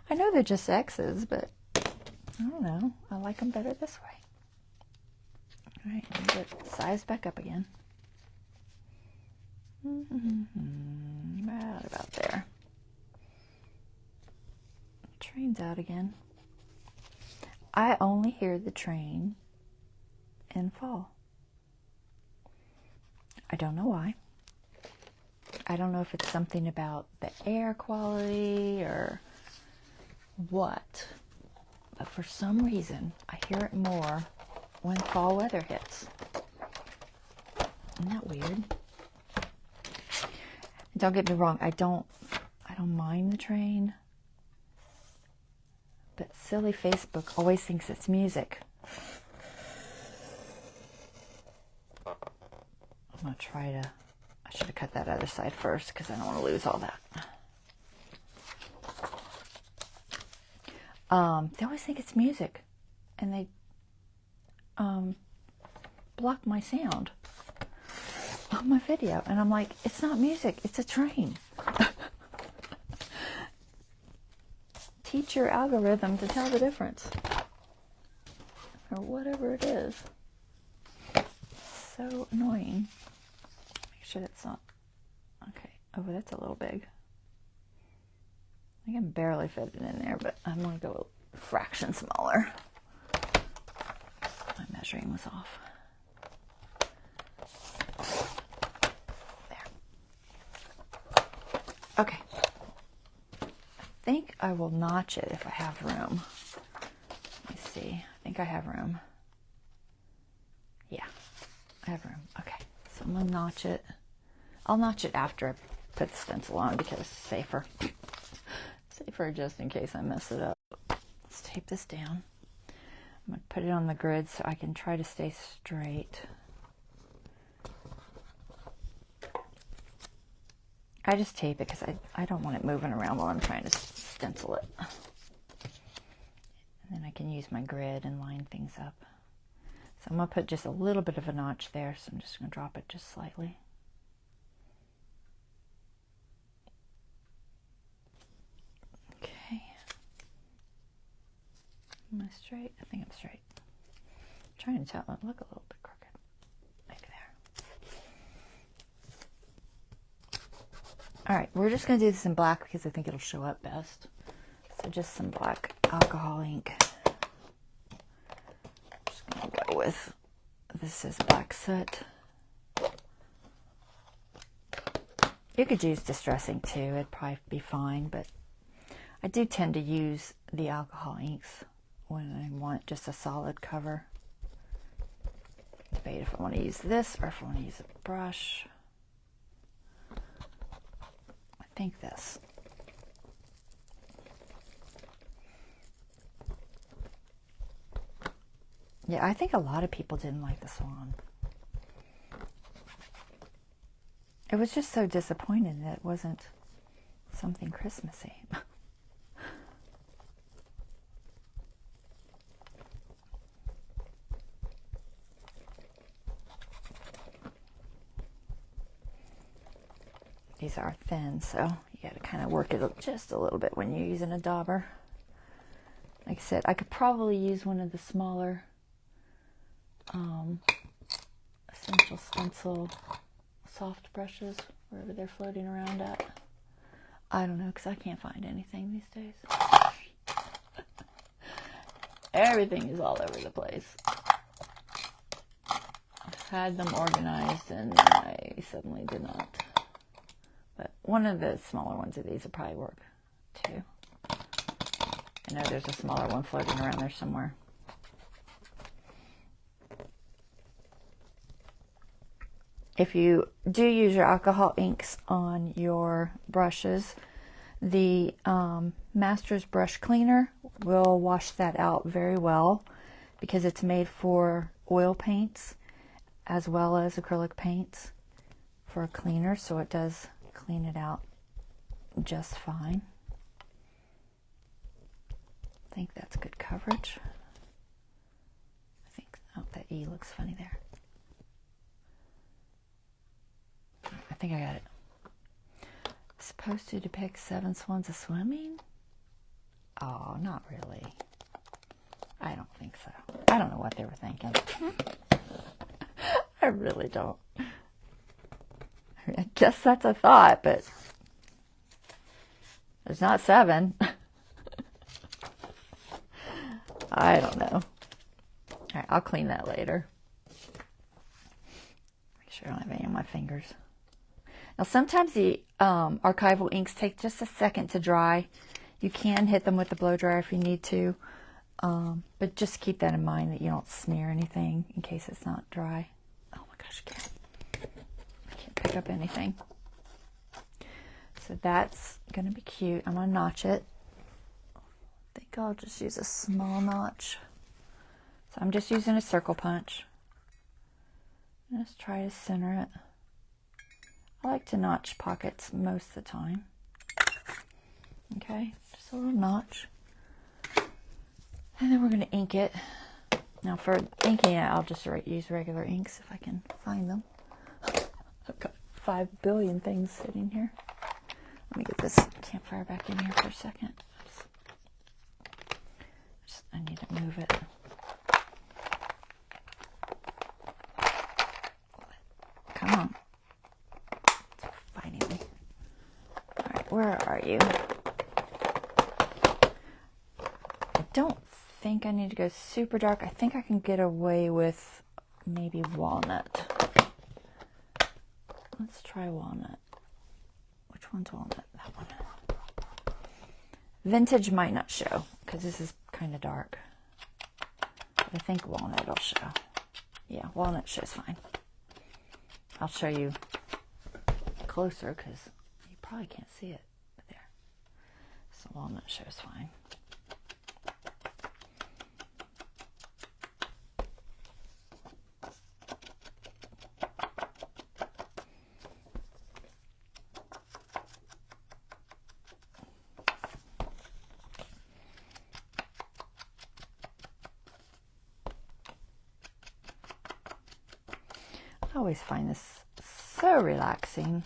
I know they're just X's, but I don't know. I like them better this way. All right, get size back up again. Right about there. Train's out again. I only hear the train in fall. I don't know why. I don't know if it's something about the air quality or what. But for some reason, I hear it more when fall weather hits. Isn't that weird? Don't get me wrong, I don't mind the train. But silly Facebook always thinks it's music. I'm gonna try to, I should have cut that other side first because I don't want to lose all that. They always think it's music, and they block my sound on my video, and I'm like, it's not music, it's a train. Teach your algorithm to tell the difference, or whatever it is. So annoying. Make sure that's not, okay, oh, that's a little big. I can barely fit it in there, but I'm going to go a fraction smaller. My measuring was off. There. Okay. I think I will notch it if I have room. Let me see. I think I have room. Yeah, I have room. Okay, so I'm going to notch it. I'll notch it after I put the stencil on because it's safer. Safer just in case I mess it up. Let's tape this down. I'm going to put it on the grid so I can try to stay straight. I just tape it because I don't want it moving around while I'm trying to stencil it. And then I can use my grid and line things up. So I'm going to put just a little bit of a notch there, so I'm just going to drop it just slightly. Am I straight? I think I'm straight. I'm trying to tell it. Look a little bit crooked. Maybe there. All right, we're just going to do this in black because I think it'll show up best. So just some black alcohol ink. Just going to go with, this is black soot. You could use distressing too. It'd probably be fine, but I do tend to use the alcohol inks when I want just a solid cover. debate if I want to use this or if I want to use a brush. I think this. Yeah, I think a lot of people didn't like the swan. It was just so disappointing that it wasn't something Christmassy. These are thin, so you got to kind of work it up just a little bit when you're using a dauber. Like I said, I could probably use one of the smaller Essential Stencil soft brushes, wherever they're floating around at. I don't know, because I can't find anything these days. Everything is all over the place. I've had them organized and I suddenly did not. But one of the smaller ones of these will probably work too. I know there's a smaller one floating around there somewhere. If you do use your alcohol inks on your brushes, the Master's Brush Cleaner will wash that out very well because it's made for oil paints as well as acrylic paints for a cleaner, so it does clean it out just fine. I think that's good coverage. I think, oh, that E looks funny there. I think I got it. It's supposed to depict 7 swans a swimming? Oh, not really. I don't think so. I don't know what they were thinking. I really don't. I guess that's a thought, but there's not 7. I don't know. All right, I'll clean that later. Make sure I don't have any on my fingers. Now, sometimes the archival inks take just a second to dry. You can hit them with the blow dryer if you need to, but just keep that in mind that you don't smear anything in case it's not dry. Oh my gosh, I can't pick up anything. So that's going to be cute. I'm going to notch it. I think I'll just use a small notch. So I'm just using a circle punch. Just try to center it. I like to notch pockets most of the time. Okay, just a little notch. And then we're going to ink it. Now for inking it, I'll just use regular inks if I can find them. I've got 5 billion things sitting here. Let me get this campfire back in here for a second. I need to move it. Come on. Where are you? I don't think I need to go super dark. I think I can get away with maybe walnut. Let's try walnut. Which one's walnut? That one. Vintage might not show because this is kind of dark. But I think walnut will show. Yeah, walnut shows fine. I'll show you closer because probably can't see it, but there. So walnut shows fine. I always find this so relaxing.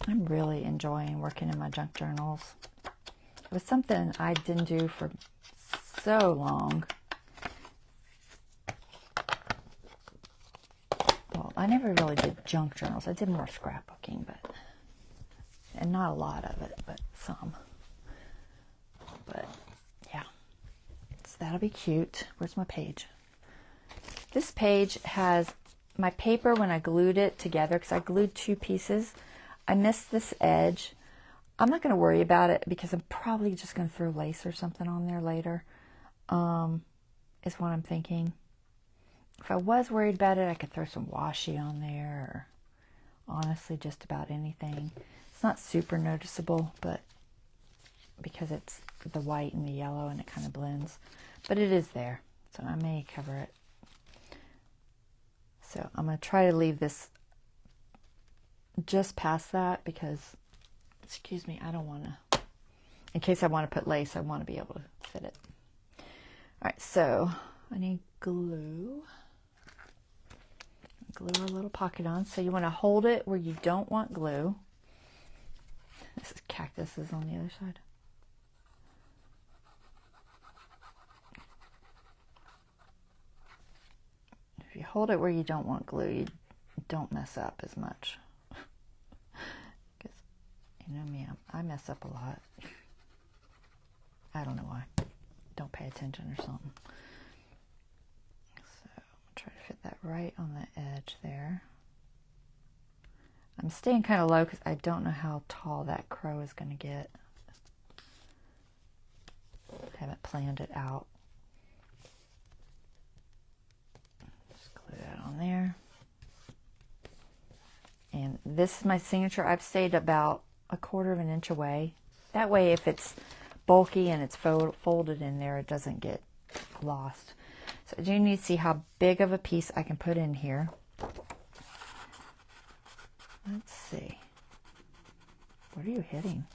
I'm really enjoying working in my junk journals. It was something I didn't do for so long. Well, I never really did junk journals. I did more scrapbooking, and not a lot of it, but some. But yeah, so that'll be cute. Where's my page? This page has my paper when I glued it together, because I glued 2 pieces. I missed this edge. I'm not going to worry about it because I'm probably just going to throw lace or something on there later, is what I'm thinking. If I was worried about it, I could throw some washi on there, or honestly just about anything. It's not super noticeable, but because it's the white and the yellow and it kind of blends, but it is there, so I may cover it. So I'm going to try to leave this just past that because, excuse me, I don't want to, in case I want to put lace, I want to be able to fit it. All right, so I need glue. Glue a little pocket on. So you want to hold it where you don't want glue. This is cactuses on the other side. If you hold it where you don't want glue, you don't mess up as much. Because, you know me, I mess up a lot. I don't know why. Don't pay attention or something. So, I'll try to fit that right on the edge there. I'm staying kind of low because I don't know how tall that crow is going to get. I haven't planned it out. Just glue that on there. And this is my signature. I've stayed about 1/4 inch away. That way, if it's bulky and it's folded in there, it doesn't get lost. So I do need to see how big of a piece I can put in here. Let's see. What are you hitting?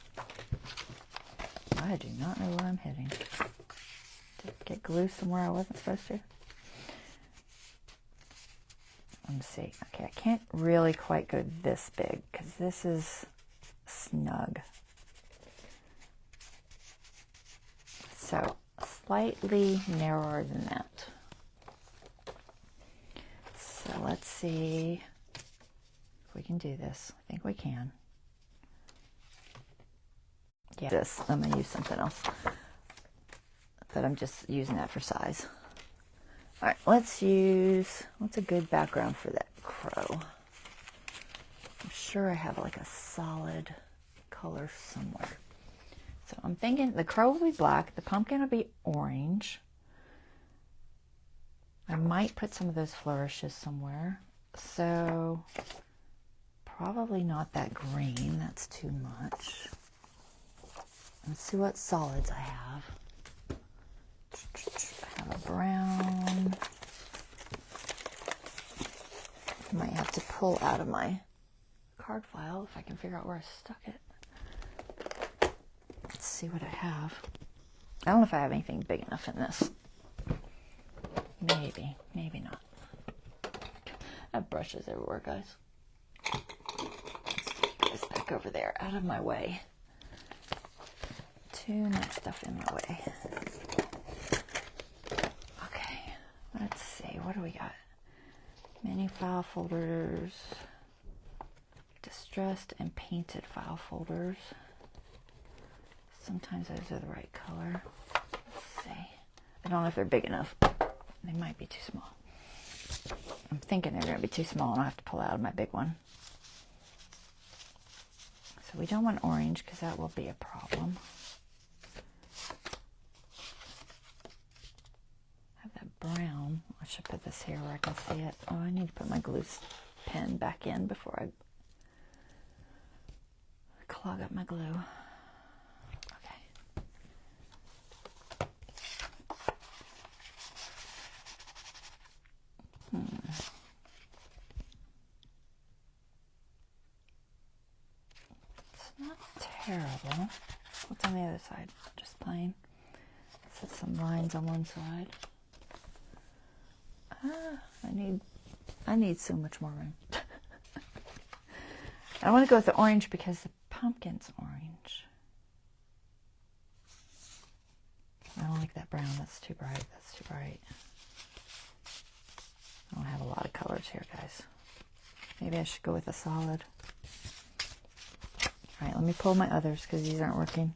I do not know where I'm hitting. Did I get glue somewhere I wasn't supposed to? Let me see. Okay, I can't really quite go this big because this is snug. So slightly narrower than that. So let's see if we can do this. I think we can. Yeah, this. I'm going to use something else. But I'm just using that for size. All right, let's use, what's a good background for that crow? I'm sure I have like a solid color somewhere. So I'm thinking the crow will be black, the pumpkin will be orange. I might put some of those flourishes somewhere. So probably not that green, that's too much. Let's see what solids I have. I have a brown. I might have to pull out of my card file if I can figure out where I stuck it. Let's see what I have. I don't know if I have anything big enough in this. Maybe, maybe not. I have brushes everywhere, guys. Let's take this back over there, out of my way. Too much stuff in my way. Okay, let's see, what do we got? Mini file folders, distressed and painted file folders. Sometimes those are the right color. Let's see. I don't know if they're big enough. They might be too small. I'm thinking they're going to be too small and I'll have to pull out my big one. So we don't want orange because that will be a problem. I have that brown. I should put this here where I can see it. Oh, I need to put my glue pen back in before I clog up my glue. It's not terrible. What's on the other side? Just plain. So some lines on one side. I need so much more room. I want to go with the orange because the pumpkin's orange. I don't like that brown. That's too bright. That's too bright. I don't have a lot of colors here, guys. Maybe I should go with a solid. All right, let me pull my others because these aren't working.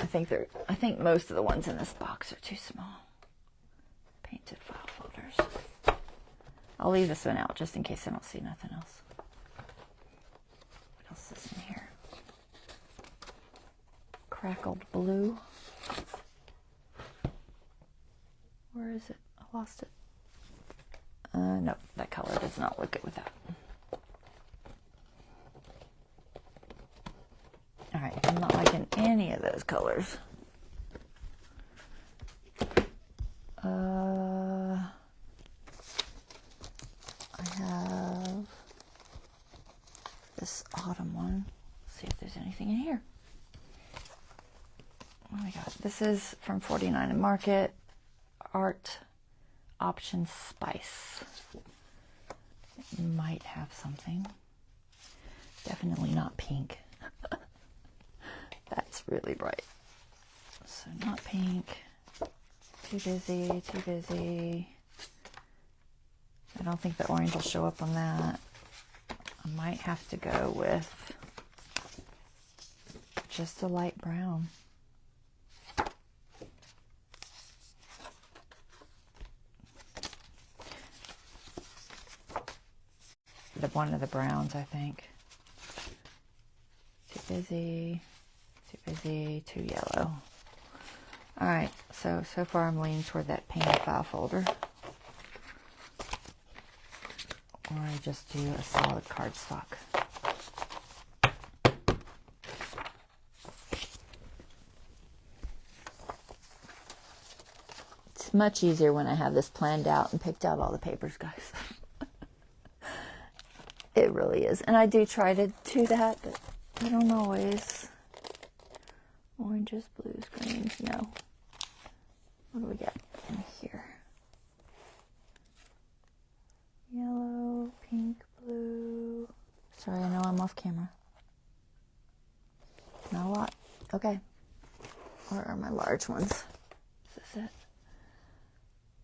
I think most of the ones in this box are too small. Painted file folders. I'll leave this one out just in case I don't see nothing else. What else is in here? Crackled blue. Where is it? I lost it. No, that color does not look good with that. All right, I'm not liking any of those colors. I have this autumn one. Let's see if there's anything in here. Oh my god, this is from 49 and Market. Art Option Spice. It might have something. Definitely not pink. That's really bright. So not pink. Too busy, too busy. I don't think the orange will show up on that. I might have to go with just a light brown. One of the browns, I think. Too busy, too yellow. All right, so far I'm leaning toward that painted file folder. Or I just do a solid cardstock. It's much easier when I have this planned out and picked out all the papers, guys. It really is. And I do try to do that, but I don't always. Oranges, blues, greens, no. What do we got in here? Yellow, pink, blue. Sorry, I know I'm off camera. Not a lot. Okay. Where are my large ones? Is this it?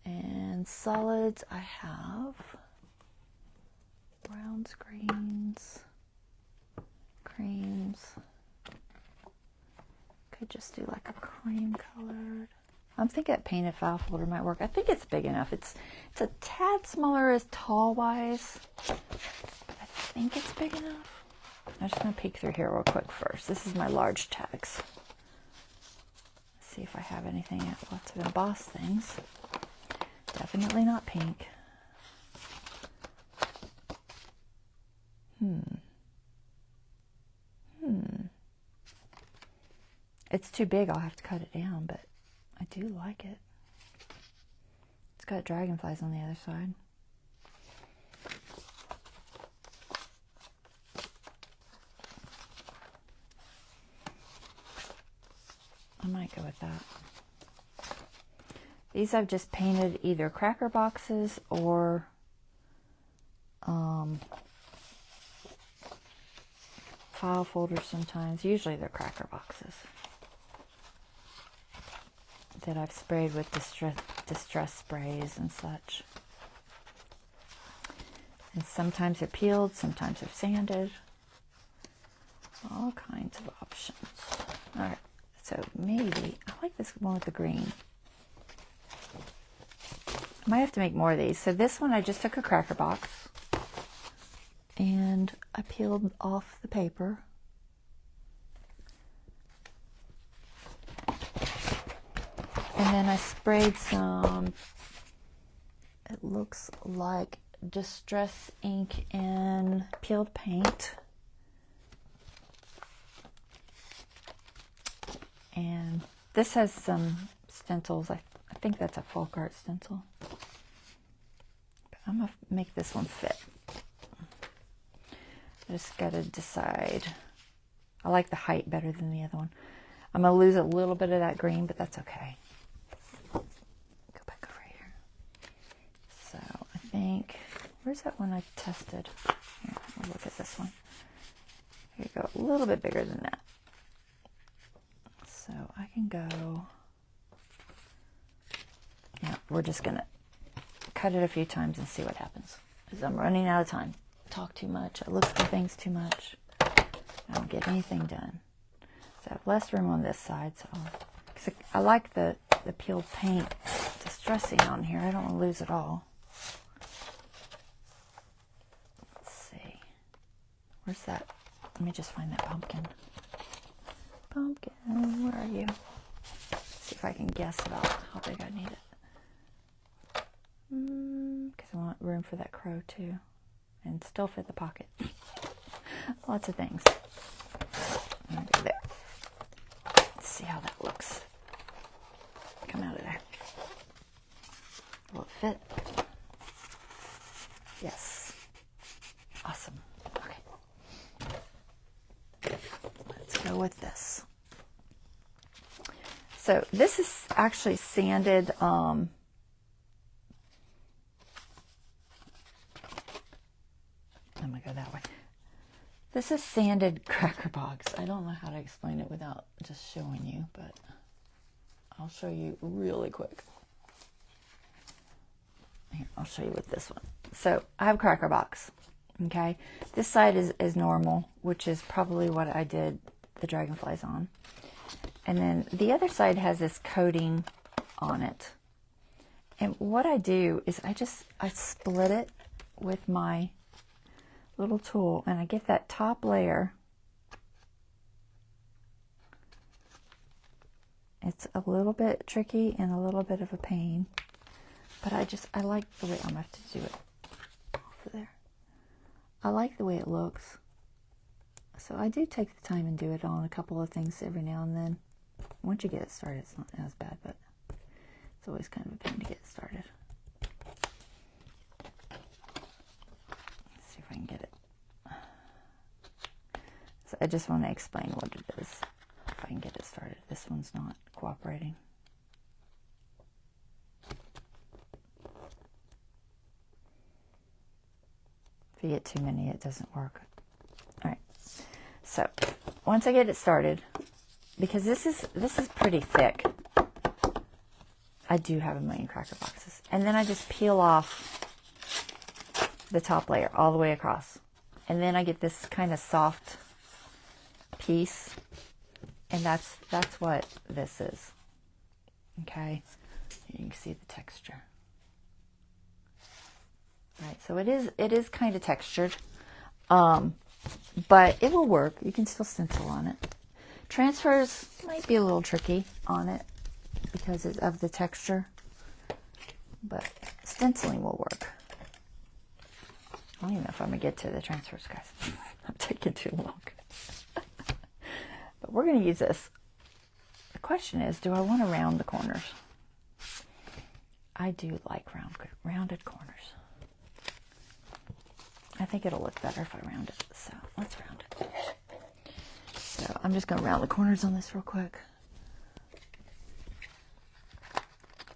And solids, I have browns, greens, creams. Could just do like a cream colored. I'm thinking that painted file folder might work. I think it's big enough. It's a tad smaller as tall wise, but I think it's big enough. I'm just gonna peek through here real quick first. This is my large tags. Let's see if I have anything left of embossed things. Definitely not pink. It's too big, I'll have to cut it down, but I do like it. It's got dragonflies on the other side. I might go with that. These I've just painted either cracker boxes or file folders sometimes. Usually they're cracker boxes that I've sprayed with distress sprays and such. And sometimes they're peeled, sometimes they're sanded. All kinds of options. All right, so maybe, I like this one with the green. I might have to make more of these. So this one I just took a cracker box and I peeled off the paper. And then I sprayed some, it looks like distress ink and peeled paint. And this has some stencils. I think that's a folk art stencil. But I'm going to make this one fit. I just got to decide. I like the height better than the other one. I'm going to lose a little bit of that green, but that's okay. Go back over here. So I think, where's that one I tested? Here, we'll look at this one. Here you go, a little bit bigger than that. So I can go, yeah, we're just going to cut it a few times and see what happens. Because I'm running out of time. I talk too much. I look for things too much. I don't get anything done. So I have less room on this side. So cause I like the peeled paint distressing on here. I don't want to lose it all. Let's see. Where's that? Let me just find that pumpkin. Pumpkin, where are you? See if I can guess about how big I need it. because I want room for that crow too, and still fit the pocket. Lots of things. I'm gonna go there. Let's see how that looks. Come out of there. Will it fit? Yes. Awesome. Okay. Let's go with this. So this is actually sanded. I'm gonna go that way. This is sanded cracker box. I don't know how to explain it without just showing you, but I'll show you really quick. Here, I'll show you with this one. So I have cracker box. Okay, this side is normal, which is probably what I did the dragonflies on. And then the other side has this coating on it. And what I do is I split it with my little tool, and I get that top layer. It's a little bit tricky and a little bit of a pain, but I like the way, I'm gonna have to do it off of there. I like the way it looks. So I do take the time and do it on a couple of things every now and then. Once you get it started, it's not as bad, but it's always kind of a pain to get it started. Let's see if I can get it. So I just want to explain what it is, if I can get it started. This one's not cooperating. If you get too many, it doesn't work. All right. So once I get it started, because this is pretty thick, I do have a million cracker boxes, and then I just peel off the top layer all the way across, and then I get this kind of soft piece, and that's what this is. Okay, you can see the texture. Right, so it is kind of textured, but it will work. You can still stencil on it. Transfers might be a little tricky on it because of the texture, but stenciling will work. I don't even know if I'm gonna get to the transfers, guys. I'm taking too long. But we're gonna use this. The question is, do I want to round the corners? I do like rounded corners. I think it'll look better if I round it, so let's round it. So I'm just going to round the corners on this real quick.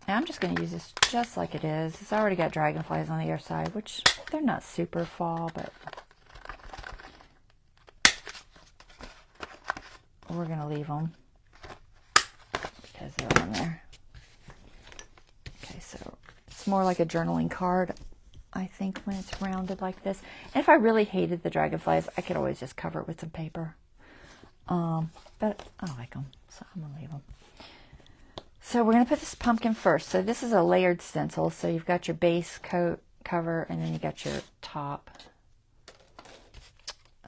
Now I'm just going to use this just like it is. It's already got dragonflies on the other side, which they're not super fall, but we're going to leave them because they're on there. Okay, so it's more like a journaling card, I think, when it's rounded like this. And if I really hated the dragonflies, I could always just cover it with some paper. But I like them, so I'm going to leave them. So we're going to put this pumpkin first. So this is a layered stencil. So you've got your base coat cover, and then you got your top.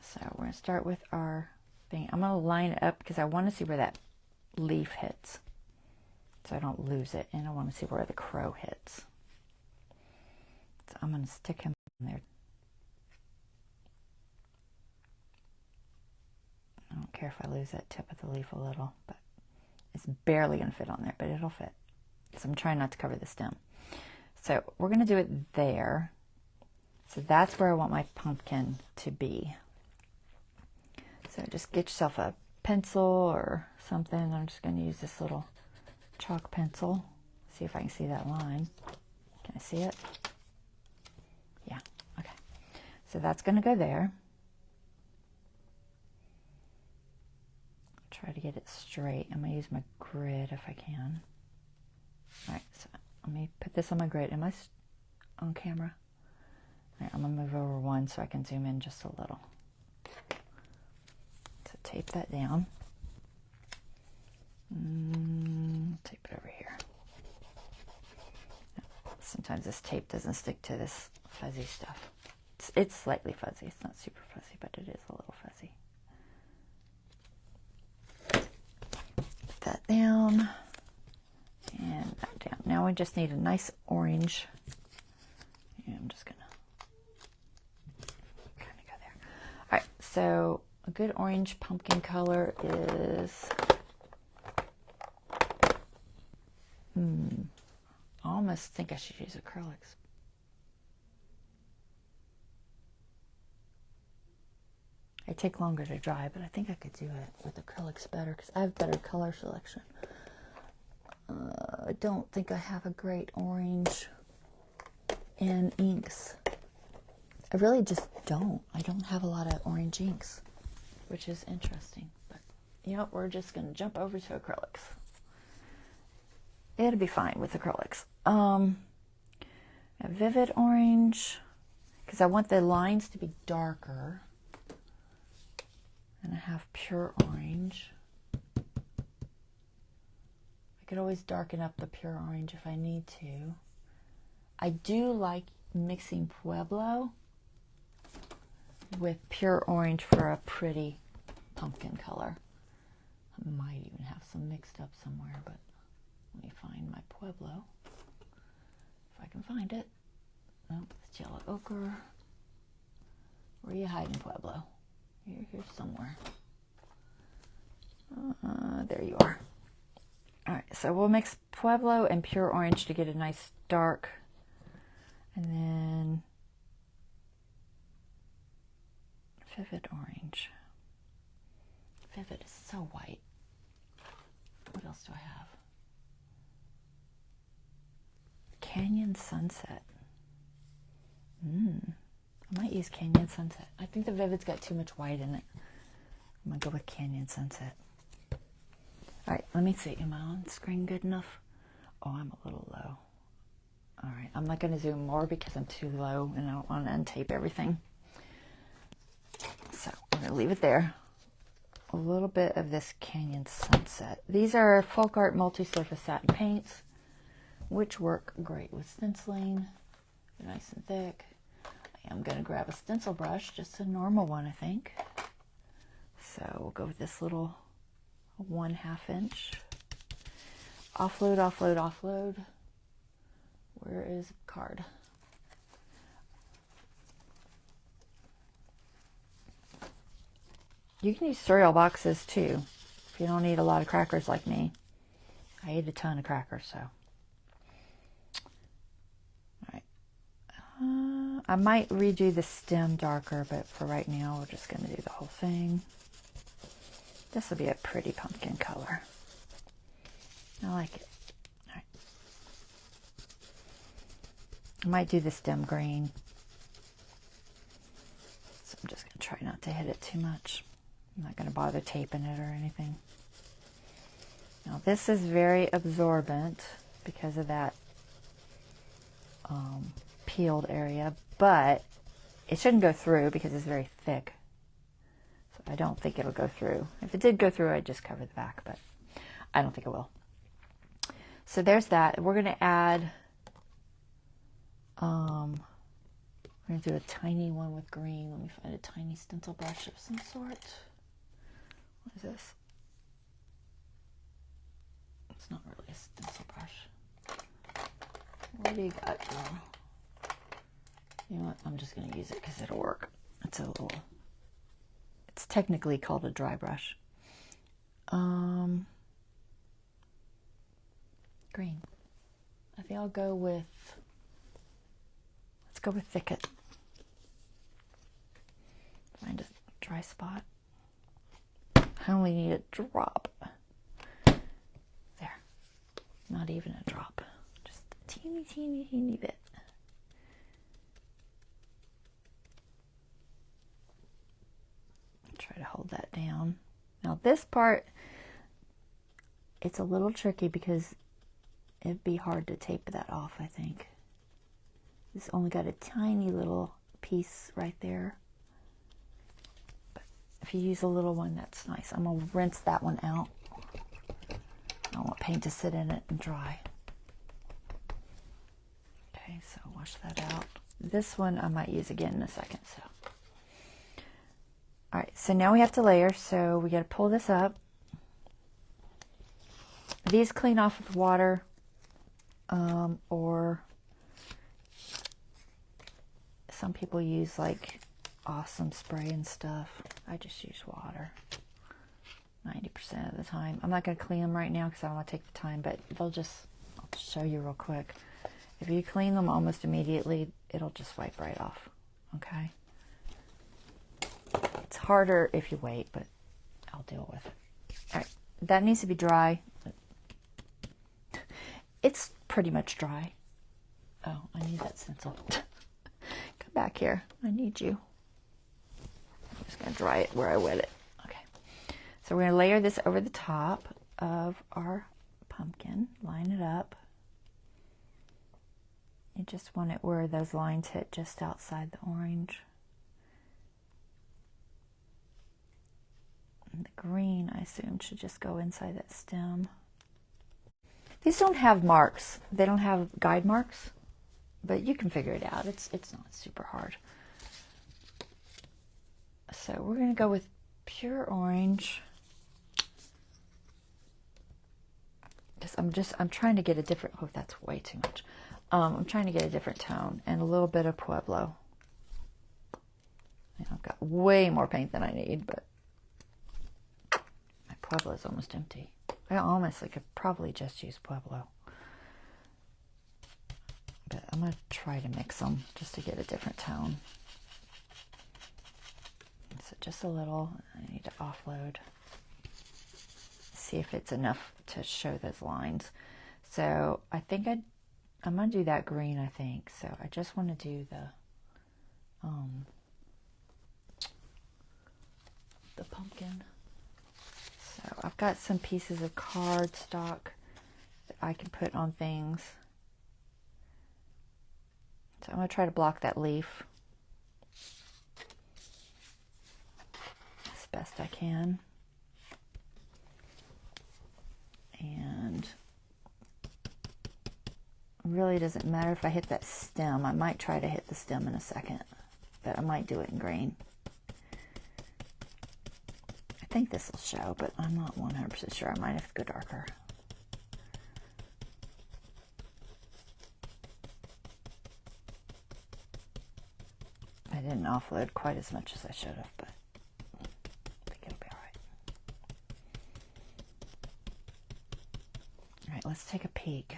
So we're going to start with our thing. I'm going to line it up because I want to see where that leaf hits, so I don't lose it. And I want to see where the crow hits. So I'm going to stick him in there. I don't care if I lose that tip of the leaf a little, but it's barely going to fit on there, but it'll fit. So I'm trying not to cover the stem. So we're going to do it there. So that's where I want my pumpkin to be. So just get yourself a pencil or something. I'm just going to use this little chalk pencil. See if I can see that line. Can I see it? Yeah, okay. So that's going to go there. Try to get it straight. I'm going to use my grid if I can. All right, so let me put this on my grid. Am I on camera? All right, I'm going to move over one so I can zoom in just a little. So tape that down. Tape it over here. Sometimes this tape doesn't stick to this fuzzy stuff. It's slightly fuzzy. It's not super fuzzy, but it is a little fuzzy. Put that down and that down. Now we just need a nice orange so a good orange pumpkin color is, I almost think I should use acrylics. They take longer to dry, but I think I could do it with acrylics better because I have better color selection. I don't think I have a great orange in inks. I really just don't. I don't have a lot of orange inks, which is interesting. But, you know, we're just going to jump over to acrylics. It'll be fine with acrylics. A vivid orange, because I want the lines to be darker. And I have pure orange. I could always darken up the pure orange if I need to. I do like mixing Pueblo with pure orange for a pretty pumpkin color. I might even have some mixed up somewhere, but let me find my Pueblo. If I can find it. Oh, it's yellow ochre. Where are you hiding, Pueblo? You're here somewhere. There you are. All right, so we'll mix Pueblo and pure orange to get a nice dark. And then vivid orange. Vivid is so white. What else do I have? Canyon Sunset. I might use Canyon Sunset. I think the Vivid's got too much white in it. I'm going to go with Canyon Sunset. All right, let me see. Am I on screen good enough? Oh, I'm a little low. All right, I'm not going to zoom more because I'm too low and I don't want to untape everything. So I'm going to leave it there. A little bit of this Canyon Sunset. These are Folk Art multi-surface satin paints, which work great with stenciling. They're nice and thick. I'm going to grab a stencil brush, just a normal one, I think. So we'll go with this little 1/2 inch. Offload, offload, offload. Where is card? You can use cereal boxes too, if you don't eat a lot of crackers like me. I ate a ton of crackers, so. I might redo the stem darker, but for right now, we're just going to do the whole thing. This will be a pretty pumpkin color. I like it. All right. I might do the stem green. So I'm just going to try not to hit it too much. I'm not going to bother taping it or anything. Now this is very absorbent because of that peeled area, but it shouldn't go through because it's very thick. So I don't think it'll go through. If it did go through, I'd just cover the back, but I don't think it will. So there's that. We're going to add, we're going to do a tiny one with green. Let me find a tiny stencil brush of some sort. What is this? It's not really a stencil brush. What do you got, girl? You know what? I'm just going to use it because it'll work. It's technically called a dry brush. Green. I think I'll go with, let's go with Thicket. Find a dry spot. I only need a drop. There. Not even a drop. Just a teeny, teeny, teeny bit. Try to hold that down. Now this part, it's a little tricky because it'd be hard to tape that off, I think. It's only got a tiny little piece right there. But if you use a little one, that's nice. I'm going to rinse that one out. I don't want paint to sit in it and dry. Okay, so wash that out. This one I might use again in a second, so. All right, so now we have to layer, so we got to pull this up. These clean off with water, or some people use like Awesome spray and stuff. I just use water 90% of the time. I'm not going to clean them right now because I don't want to take the time, but they'll just, I'll show you real quick. If you clean them almost immediately, it'll just wipe right off, okay? It's harder if you wait, but I'll deal with it. All right, that needs to be dry. It's pretty much dry. Oh, I need that stencil. Come back here. I need you. I'm just going to dry it where I wet it. Okay. So we're going to layer this over the top of our pumpkin. Line it up. You just want it where those lines hit just outside the orange. And the green, I assume, should just go inside that stem. These don't have marks. They don't have guide marks, but you can figure it out. It's not super hard. So we're going to go with pure orange. Because I'm trying to get a different, oh, that's way too much. I'm trying to get a different tone and a little bit of Pueblo. And I've got way more paint than I need, but my Pueblo is almost empty. I honestly could probably just use Pueblo. But I'm going to try to mix them just to get a different tone. So just a little. I need to offload. See if it's enough to show those lines. So I think I'm going to do that green, I think. So I just want to do the pumpkin. So I've got some pieces of cardstock that I can put on things. So I'm going to try to block that leaf as best I can. And it really doesn't matter if I hit that stem. I might try to hit the stem in a second, but I might do it in green. I think this will show, but I'm not 100% sure. I might have to go darker. I didn't offload quite as much as I should have, but I think it'll be all right. All right, let's take a peek.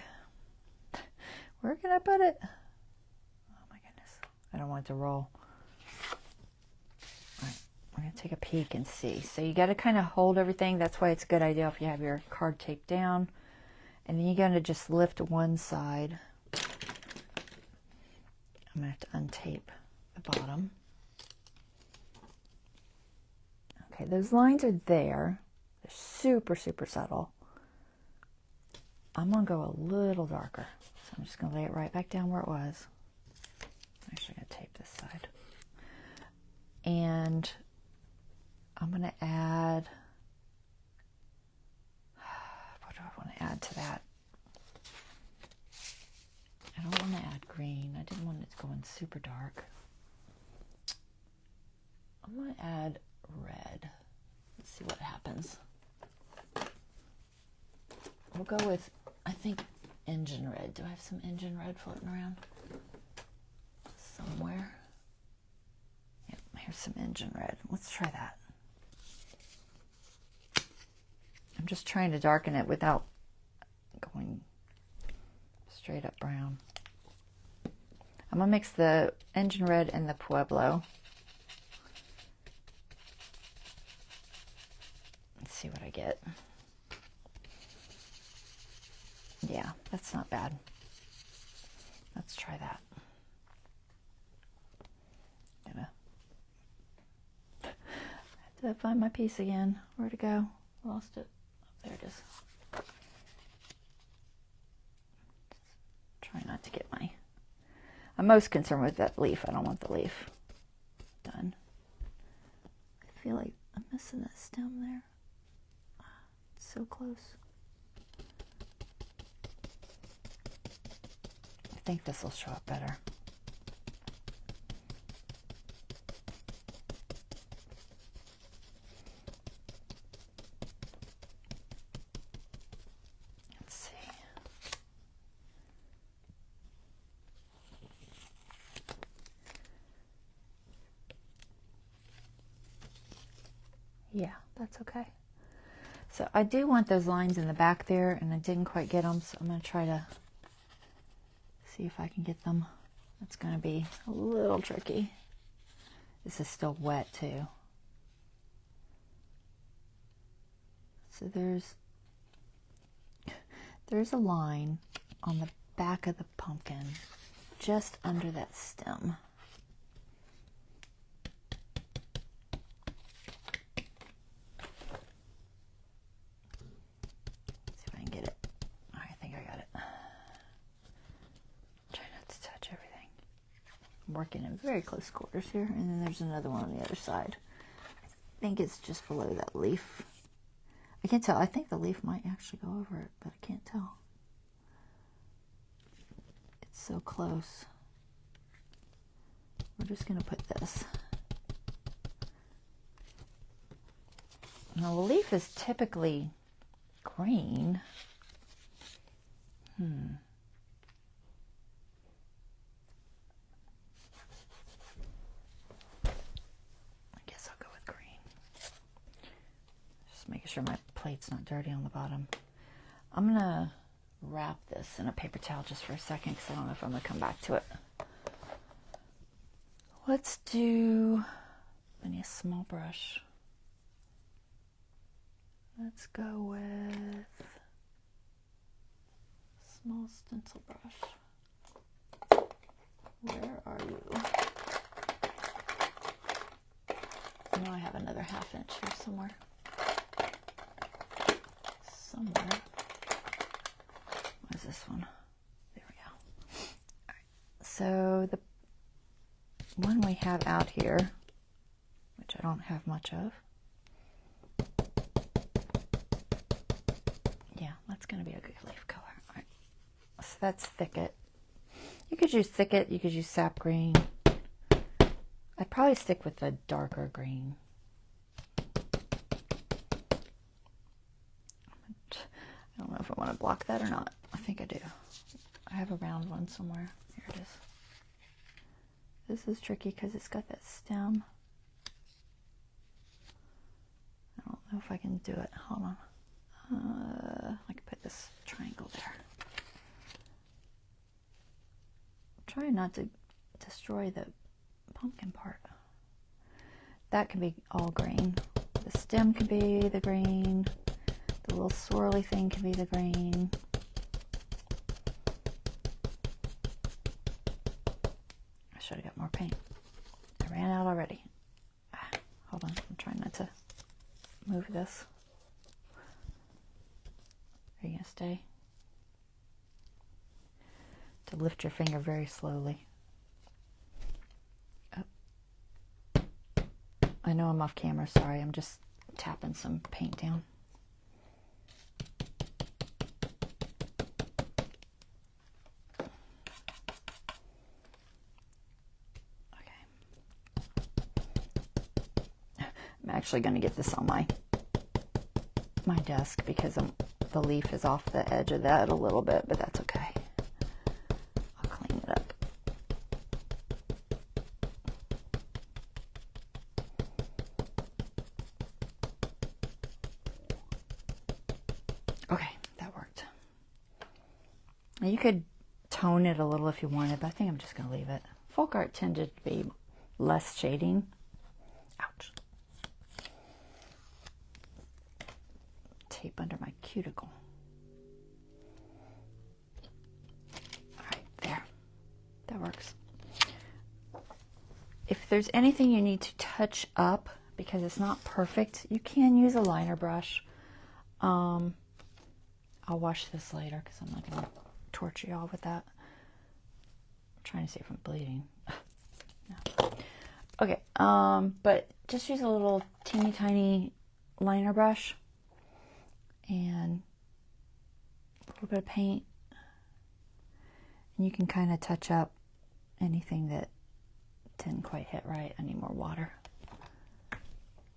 Where can I put it? Oh my goodness. I don't want it to roll. All right, we're going to take a peek and see. So you got to kind of hold everything. That's why it's a good idea if you have your card taped down. And then you're going to just lift one side. I'm going to have to untape the bottom. Okay, those lines are there. They're super, super subtle. I'm going to go a little darker. So I'm just going to lay it right back down where it was. I'm actually going to tape this side. And I'm going to add, what do I want to add to that? I don't want to add green. I didn't want it to go in super dark. I'm going to add red. Let's see what happens. We'll go with, I think, engine red. Do I have some engine red floating around somewhere? Yep, here's some engine red. Let's try that. I'm just trying to darken it without going straight up brown. I'm going to mix the engine red and the Pueblo. Let's see what I get. Yeah, that's not bad. Let's try that. I have to find my piece again. Where'd it go? Lost it. Oh, there it is. Try not to get my... I'm most concerned with that leaf. I don't want the leaf done. I feel like I'm missing that stem there. It's so close. I think this will show up better. Let's see. Yeah, that's okay. So I do want those lines in the back there, and I didn't quite get them, so I'm going to try to see if I can get them. It's going to be a little tricky. This is still wet too. So there's a line on the back of the pumpkin, just under that stem. Let's see if I can get it. All right, I think I got it. Try not to touch everything. I'm working in very close quarters here, and then there's another one on the other side. I think it's just below that leaf. I can't tell. I think the leaf might actually go over it, but I can't tell. It's so close. We're just going to put this. Now, the leaf is typically green. I guess I'll go with green. Just making sure my plate's not dirty on the bottom. I'm going to wrap this in a paper towel just for a second because I don't know if I'm going to come back to it. Let's do, I need a small brush. Let's go with small stencil brush. Where are you? I know I have another 1/2 inch here somewhere. What is this one? There we go. All right. So the one we have out here, which I don't have much of. Yeah, that's going to be a good leaf color. All right. So that's thicket. You could use thicket. You could use sap green. I'd probably stick with the darker green. I don't know if I want to block that or not. I think I do. I have a round one somewhere. Here it is. This is tricky because it's got that stem. I don't know if I can do it. Hold on. I can put this triangle there. I'm trying not to destroy the pumpkin part. That can be all green. The stem can be the green. The little swirly thing can be the green. I should have got more paint. I ran out already. Hold on, I'm trying not to move this. Are you gonna stay? To lift your finger very slowly. Up. I know I'm off camera, sorry, I'm just tapping some paint down. I'm actually going to get this on my desk because the leaf is off the edge of that a little bit, but that's okay. I'll clean it up. Okay, that worked. Now you could tone it a little if you wanted, but I think I'm just going to leave it. Folk art tended to be less shading. Ouch. Tape under my cuticle. All right, there. That works. If there's anything you need to touch up because it's not perfect, you can use a liner brush. I'll wash this later because I'm not going to torture y'all with that. I'm trying to see if I'm bleeding. No. Okay, but just use a little teeny tiny liner brush and a little bit of paint, and you can kind of touch up anything that didn't quite hit right. I need more water.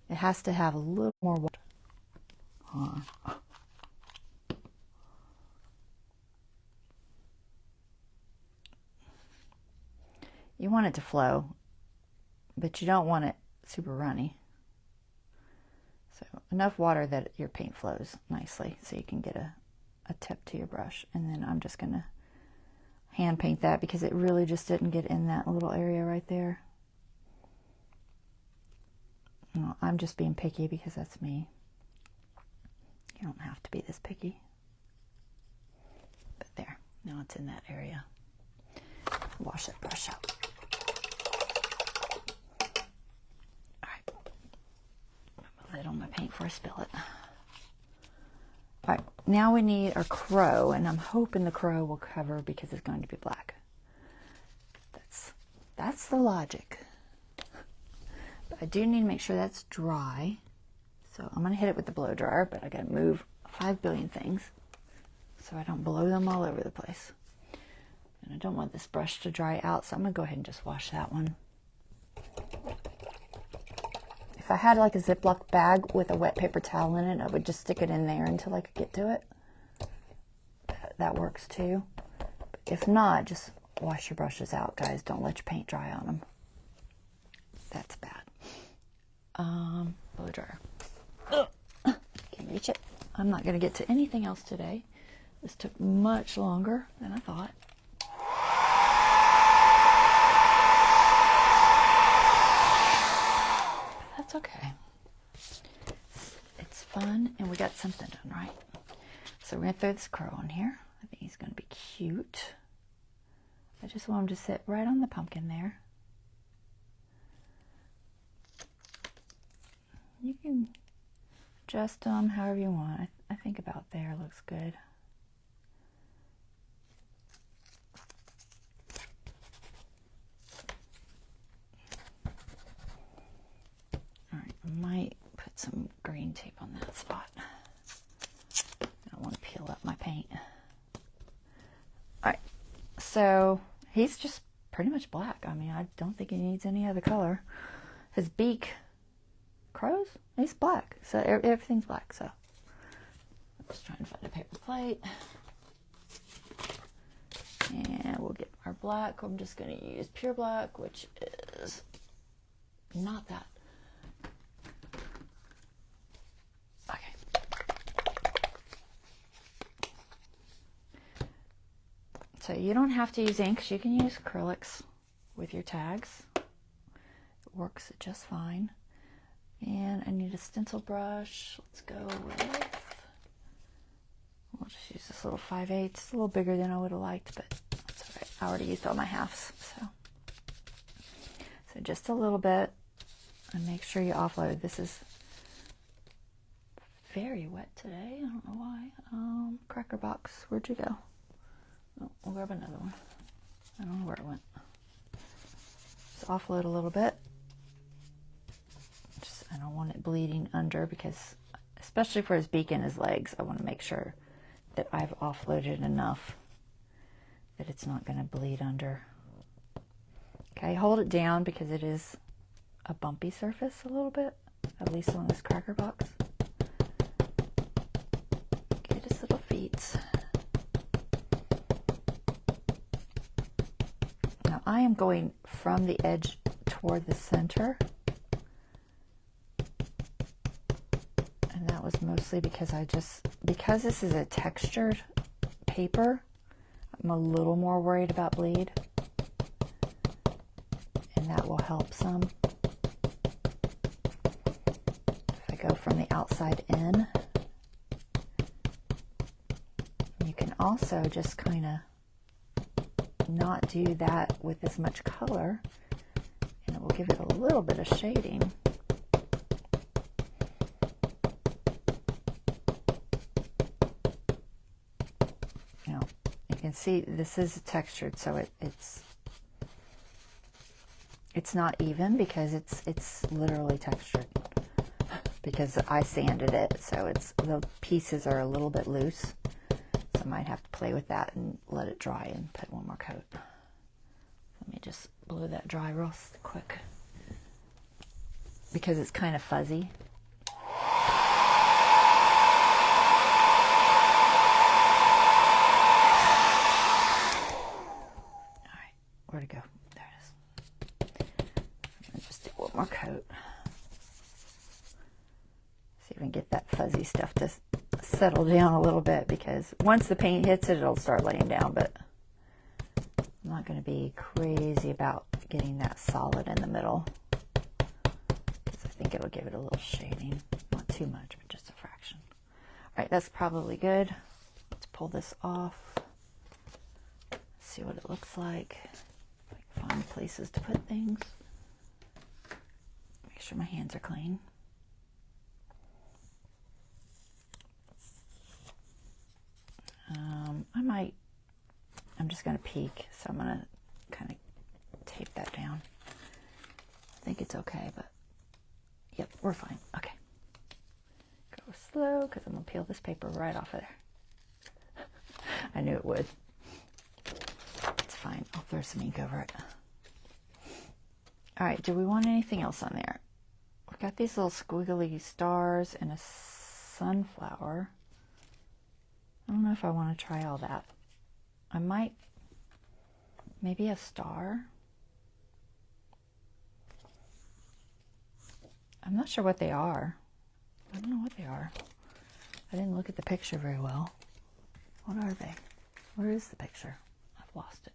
It has to have a little more water. You want it to flow, but you don't want it super runny. So enough water that your paint flows nicely so you can get a tip to your brush. And then I'm just going to hand paint that because it really just didn't get in that little area right there. Well, I'm just being picky because that's me. You don't have to be this picky. But there, now it's in that area. Wash that brush out. All right, put a lid on my paint before I spill it. All right, now we need our crow, and I'm hoping the crow will cover because it's going to be black. That's the logic. But I do need to make sure that's dry. So I'm going to hit it with the blow dryer, but I got to move 5 billion things so I don't blow them all over the place. And I don't want this brush to dry out, so I'm going to go ahead and just wash that one. If I had like a Ziploc bag with a wet paper towel in it, I would just stick it in there until I could get to it. That works too. But if not, just wash your brushes out, guys. Don't let your paint dry on them. That's bad. Blow dryer. Can't reach it. I'm not going to get to anything else today. This took much longer than I thought. But that's okay. It's fun, and we got something done, right? So we're going to throw this crow on here. I think he's going to be cute. I just want him to sit right on the pumpkin there. You can adjust them however you want. I think about there looks good. All right, I might put some green tape on that spot. I don't want to peel up my paint. All right, so he's just pretty much black. I mean, I don't think he needs any other color. His beak, crows, he's black, so everything's black. So I'm just trying to find a paper plate, and we'll get our black. I'm just going to use pure black, which is not that. Okay. So you don't have to use inks. You can use acrylics with your tags. It works just fine. And I need a stencil brush. Let's go with, we'll just use this little 5/8. It's a little bigger than I would have liked, but that's all right. I already used all my halves, so just a little bit, and make sure you offload. This is very wet today. I don't know why. Cracker box, where'd you go? Oh, we'll grab another one. I don't know where it went. Just offload a little bit. I don't want it bleeding under because, especially for his beak and his legs, I want to make sure that I've offloaded enough that it's not going to bleed under. Okay, hold it down because it is a bumpy surface a little bit, at least on this cracker box. Get his little feet. Now I am going from the edge toward the center. And that was mostly because because this is a textured paper, I'm a little more worried about bleed. And that will help some. If I go from the outside in, you can also just kind of not do that with as much color, and it will give it a little bit of shading. You can see this is textured, so it's not even because it's literally textured because I sanded it, so the pieces are a little bit loose, so I might have to play with that and let it dry and put one more coat. Let me just blow that dry real quick because it's kind of fuzzy. Where'd it go? There it is. I'm gonna just do one more coat. See, even get that fuzzy stuff to settle down a little bit, because once the paint hits it, it'll start laying down, but I'm not going to be crazy about getting that solid in the middle, because I think it'll give it a little shading. Not too much, but just a fraction. All right, that's probably good. Let's pull this off. See what it looks like. Find places to put things. Make sure my hands are clean. I'm just going to peek, so I'm going to kind of tape that down. I think it's okay, but yep, we're fine. Okay. Go slow, because I'm going to peel this paper right off of there. I knew it would. It's fine. I'll throw some ink over it. All right, do we want anything else on there? We've got these little squiggly stars and a sunflower. I don't know if I want to try all that. I might, maybe a star. I'm not sure what they are. I don't know what they are. I didn't look at the picture very well. What are they? Where is the picture? I've lost it.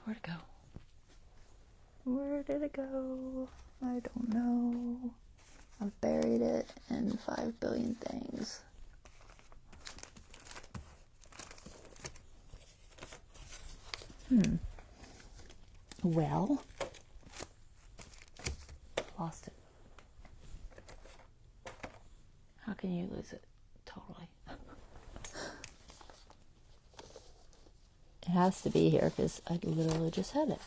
Where'd it go? Where did it go? I don't know. I've buried it in 5 billion things. Well, lost it. How can you lose it? Totally. It has to be here because I literally just had it.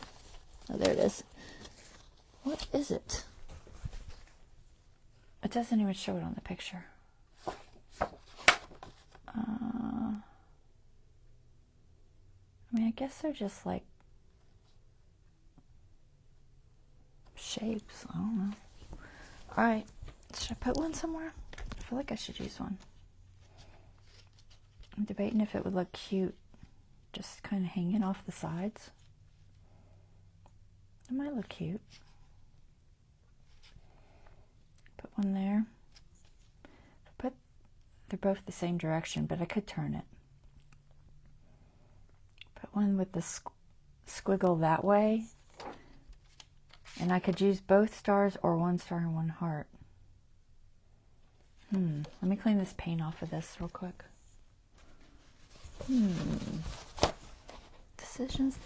Oh, there it is. What is it? It doesn't even show it on the picture. I mean, I guess they're just like shapes. I don't know. All right. Should I put one somewhere? I feel like I should use one. I'm debating if it would look cute just kind of hanging off the sides. It might look cute. Put one there. They're both the same direction, but I could turn it. Put one with the squiggle that way. And I could use both stars or one star and one heart. Let me clean this paint off of this real quick. Decisions.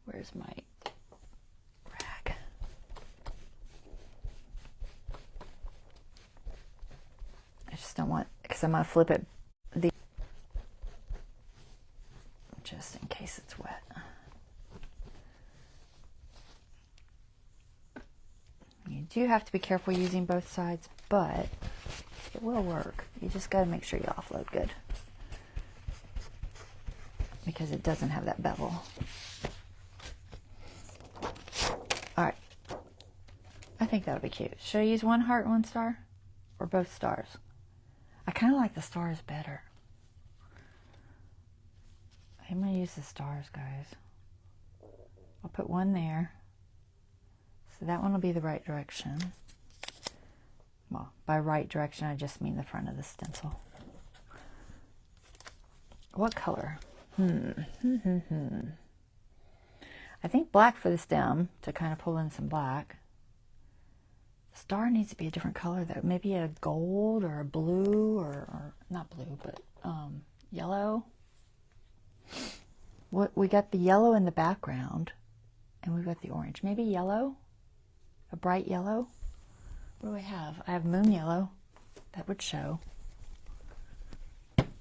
Where's my rag? I just don't want, because I'm going to flip it just in case it's wet. You do have to be careful using both sides, but it will work. You just got to make sure you offload good, because it doesn't have that bevel. All right. I think that'll be cute. Should I use one heart and one star? Or both stars? I kind of like the stars better. I'm going to use the stars, guys. I'll put one there. So that one will be the right direction. Well, by right direction, I just mean the front of the stencil. What color? I think black for the stem, to kind of pull in some black. The star needs to be a different color though. Maybe a gold or a blue, or not blue, but yellow. What we got the yellow in the background, and we've got the orange. Maybe yellow, a bright yellow. What do I have? I have moon yellow. That would show.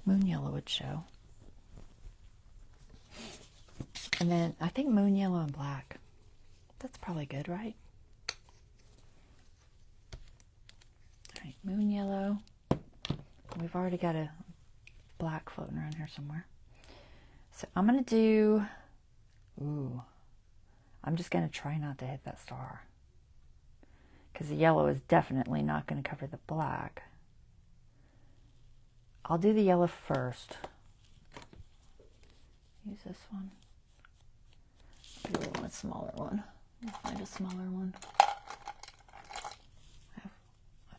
Moon yellow would show. And then I think moon yellow and black. That's probably good, right? All right, moon yellow. We've already got a black floating around here somewhere. So I'm going to do, I'm just going to try not to hit that star, because the yellow is definitely not going to cover the black. I'll do the yellow first. Use this one. Do a smaller one. I'll find a smaller one.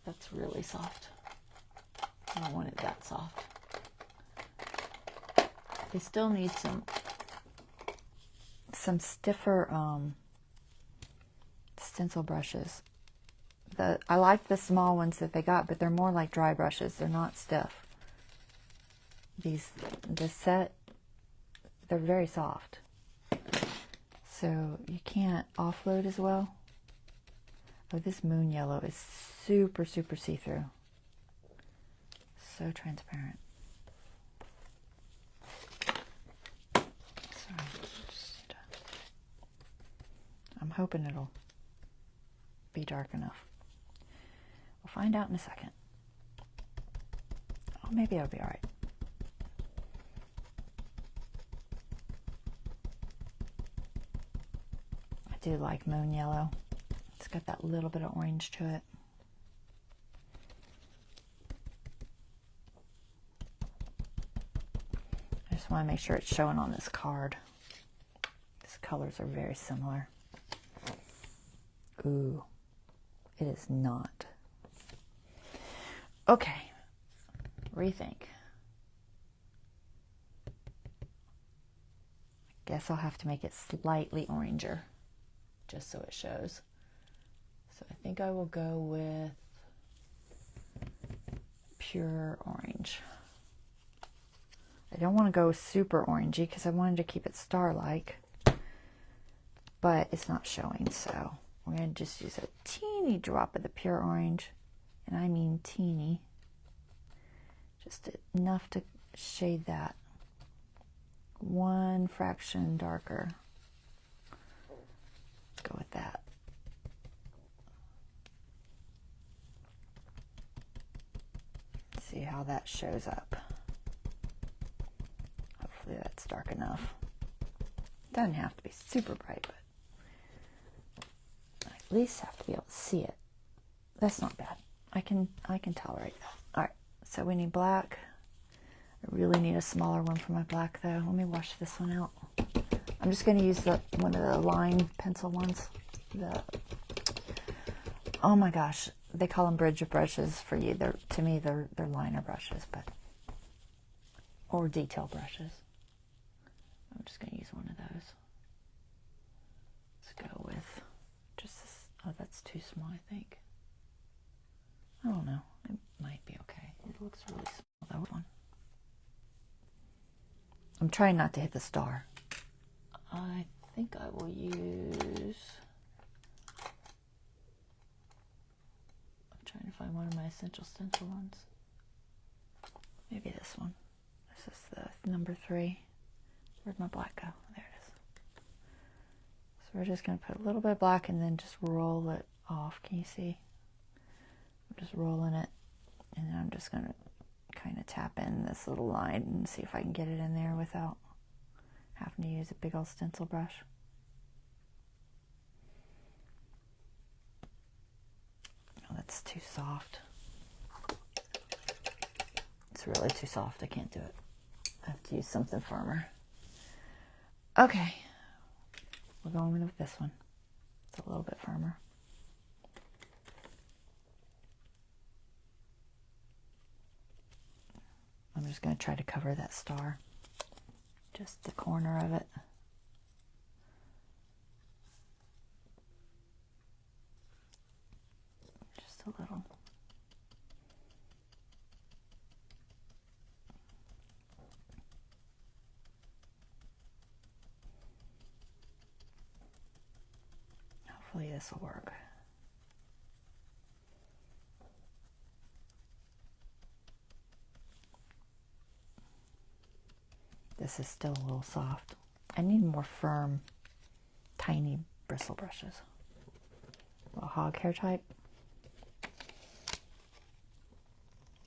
That's really soft. I don't want it that soft. They still need some stiffer stencil brushes. I like the small ones that they got, but they're more like dry brushes. They're not stiff. This set, they're very soft. So you can't offload as well. Oh, this moon yellow is super, super see-through. So transparent. Sorry. I'm hoping it'll be dark enough. We'll find out in a second. Oh, maybe it'll be all right. I do like moon yellow. It's got that little bit of orange to it. I just want to make sure it's showing on this card. These colors are very similar. Ooh, it is not. Okay, rethink. I guess I'll have to make it slightly oranger, just so it shows. So I think I will go with pure orange. I don't want to go super orangey because I wanted to keep it star-like, but it's not showing, so we're going to just use a teeny drop of the pure orange, and I mean teeny, just enough to shade that one fraction darker. Let's go with that. See how that shows up. Hopefully that's dark enough. Doesn't have to be super bright, but I at least have to be able to see it. That's not bad. I can tolerate that. All right, so we need black. I really need a smaller one for my black though. Let me wash this one out. I'm just going to use one of the line pencil ones. Oh my gosh, they call them bridge brushes for you. To me, they're liner brushes, or detail brushes. I'm just going to use one of those. Let's go with just this. Oh, that's too small, I think. I don't know. It might be okay. It looks really small, that one. I'm trying not to hit the star. I think I will use... I'm trying to find one of my Essential Stencil ones. Maybe this one. This is the number 3. Where'd my black go? There it is. So we're just going to put a little bit of black and then just roll it off. Can you see? I'm just rolling it, and then I'm just going to kind of tap in this little line and see if I can get it in there without having to use a big old stencil brush. Oh, that's too soft. It's really too soft. I can't do it. I have to use something firmer. Okay, we're going with this one. It's a little bit firmer. I'm just going to try to cover that star, just the corner of it. Just a little. Hopefully this will work. This is still a little soft. I need more firm, tiny bristle brushes. A hog hair type.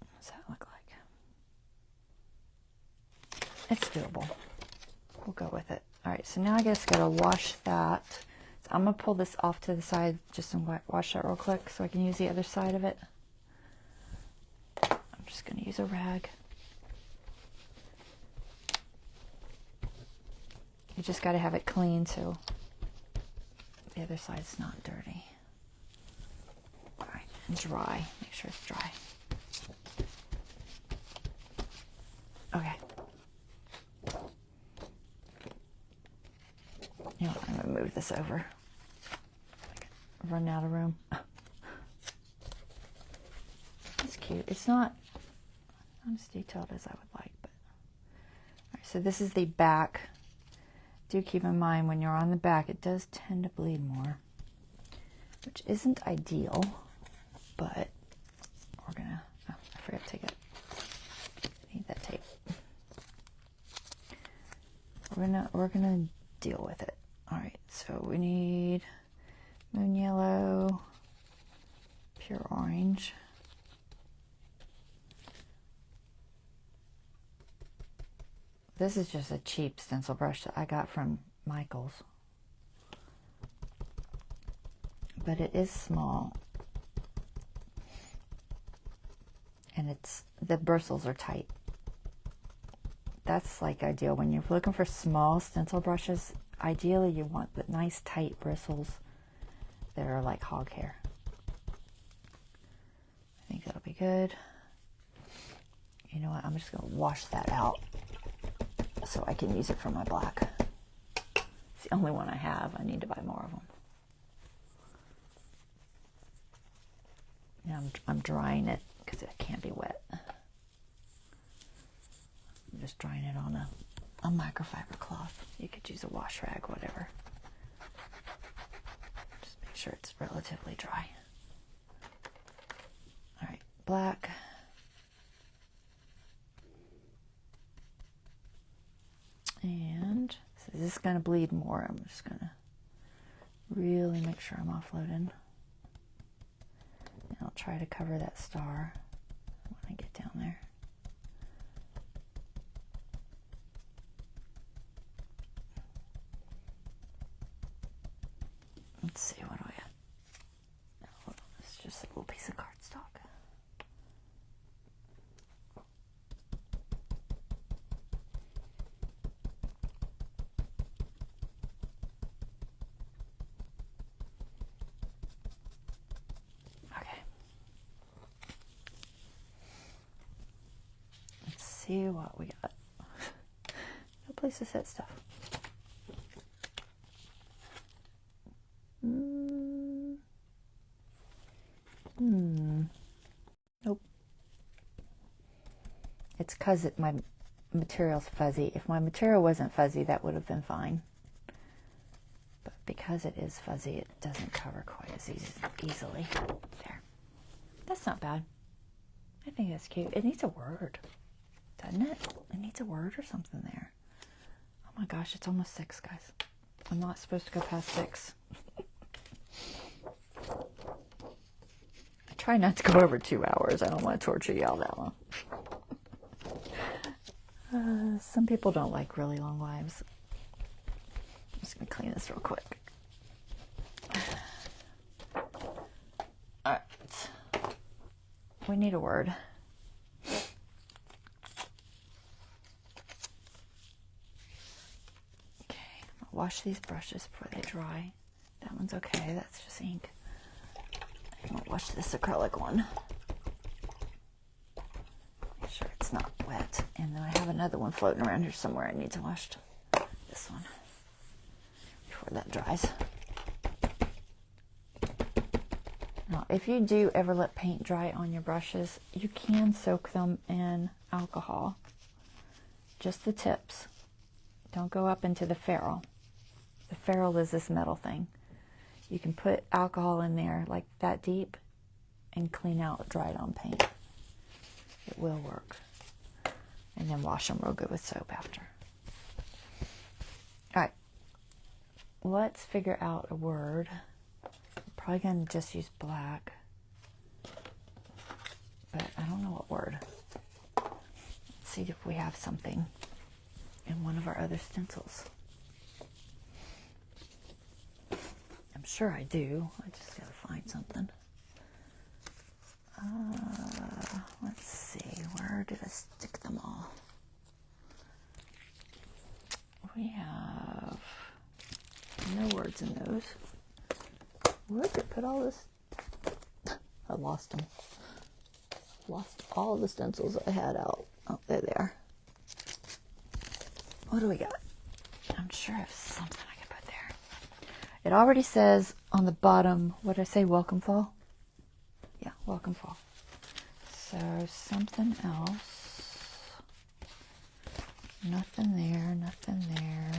What does that look like? It's doable. We'll go with it. All right, so now I just gotta wash that. So I'm gonna pull this off to the side just and wash that real quick so I can use the other side of it. I'm just gonna use a rag. You just got to have it clean so the other side's not dirty. All right, dry. Make sure it's dry. Okay. You know, I'm going to move this over. Run out of room. It's cute. It's not as detailed as I would like, but all right, so this is the back. Do keep in mind when you're on the back, it does tend to bleed more, which isn't ideal, but we're gonna, oh, I forgot to take it. I need that tape. We're gonna deal with it. All right, so we need moon yellow, pure orange. This is just a cheap stencil brush that I got from Michael's, but it is small, and the bristles are tight. That's like ideal when you're looking for small stencil brushes. Ideally, you want the nice tight bristles that are like hog hair. I think that'll be good. You know what? I'm just going to wash that out so I can use it for my black. It's the only one I have. I need to buy more of them. Now I'm drying it because it can't be wet. I'm just drying it on a microfiber cloth. You could use a wash rag, whatever. Just make sure it's relatively dry. All right, black. And so this is going to bleed more. I'm just going to really make sure I'm offloading. And I'll try to cover that star when I get down there. Let's see, what do I got? Oh, it's just a little piece of cardstock. Okay. Let's see what we got. No place to set stuff. Nope. It's because my material's fuzzy. If my material wasn't fuzzy, that would have been fine. But because it is fuzzy, it doesn't cover quite as easily. There. That's not bad. I think that's cute. It needs a word, doesn't it? It needs a word or something there. Oh my gosh, it's almost 6, guys. I'm not supposed to go past 6. Try not to go over 2 hours. I don't want to torture you all that long. Some people don't like really long lives. I'm just going to clean this real quick. All right. We need a word. Okay. I'll wash these brushes before they dry. That one's okay. That's just ink. I'll wash this acrylic one. Make sure it's not wet. And then I have another one floating around here somewhere I need to wash. This one before that dries. Now, if you do ever let paint dry on your brushes, you can soak them in alcohol. Just the tips. Don't go up into the ferrule. The ferrule is this metal thing. You can put alcohol in there like that deep and clean out dried on paint. It will work. And then wash them real good with soap after. All right. Let's figure out a word. I'm probably going to just use black. But I don't know what word. Let's see if we have something in one of our other stencils. I'm sure I do. I just gotta find something. Let's see. Where did I stick them all? We have no words in those. Where did I put all this? I lost them. Lost all the stencils I had out. Oh, there they are. What do we got? I'm sure I have something I can put there. It already says on the bottom, what did I say, welcome fall? Yeah, welcome fall. So something else. Nothing there, nothing there.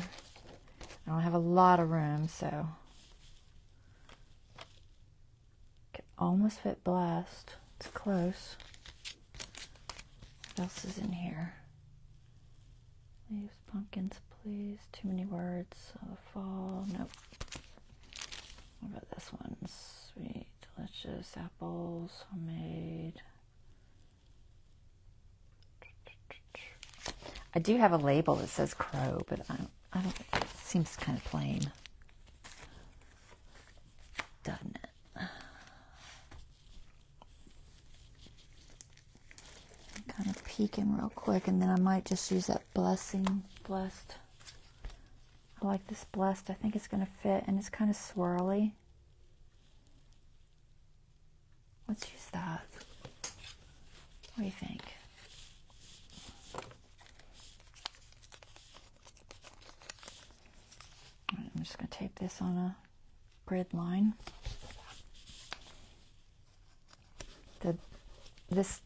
I don't have a lot of room, so could almost fit blast. It's close. What else is in here? Leaves, pumpkins, please. Too many words. Fall. Nope. What about this one? Sweet, delicious apples, homemade. I do have a label that says crow, but I don't. It seems kind of plain, doesn't it? I'm kind of peeking real quick, and then I might just use that blessed. I like this blessed. I think it's going to fit, and it's kind of swirly. Let's use that. What do you think? I'm just going to tape this on a grid line. This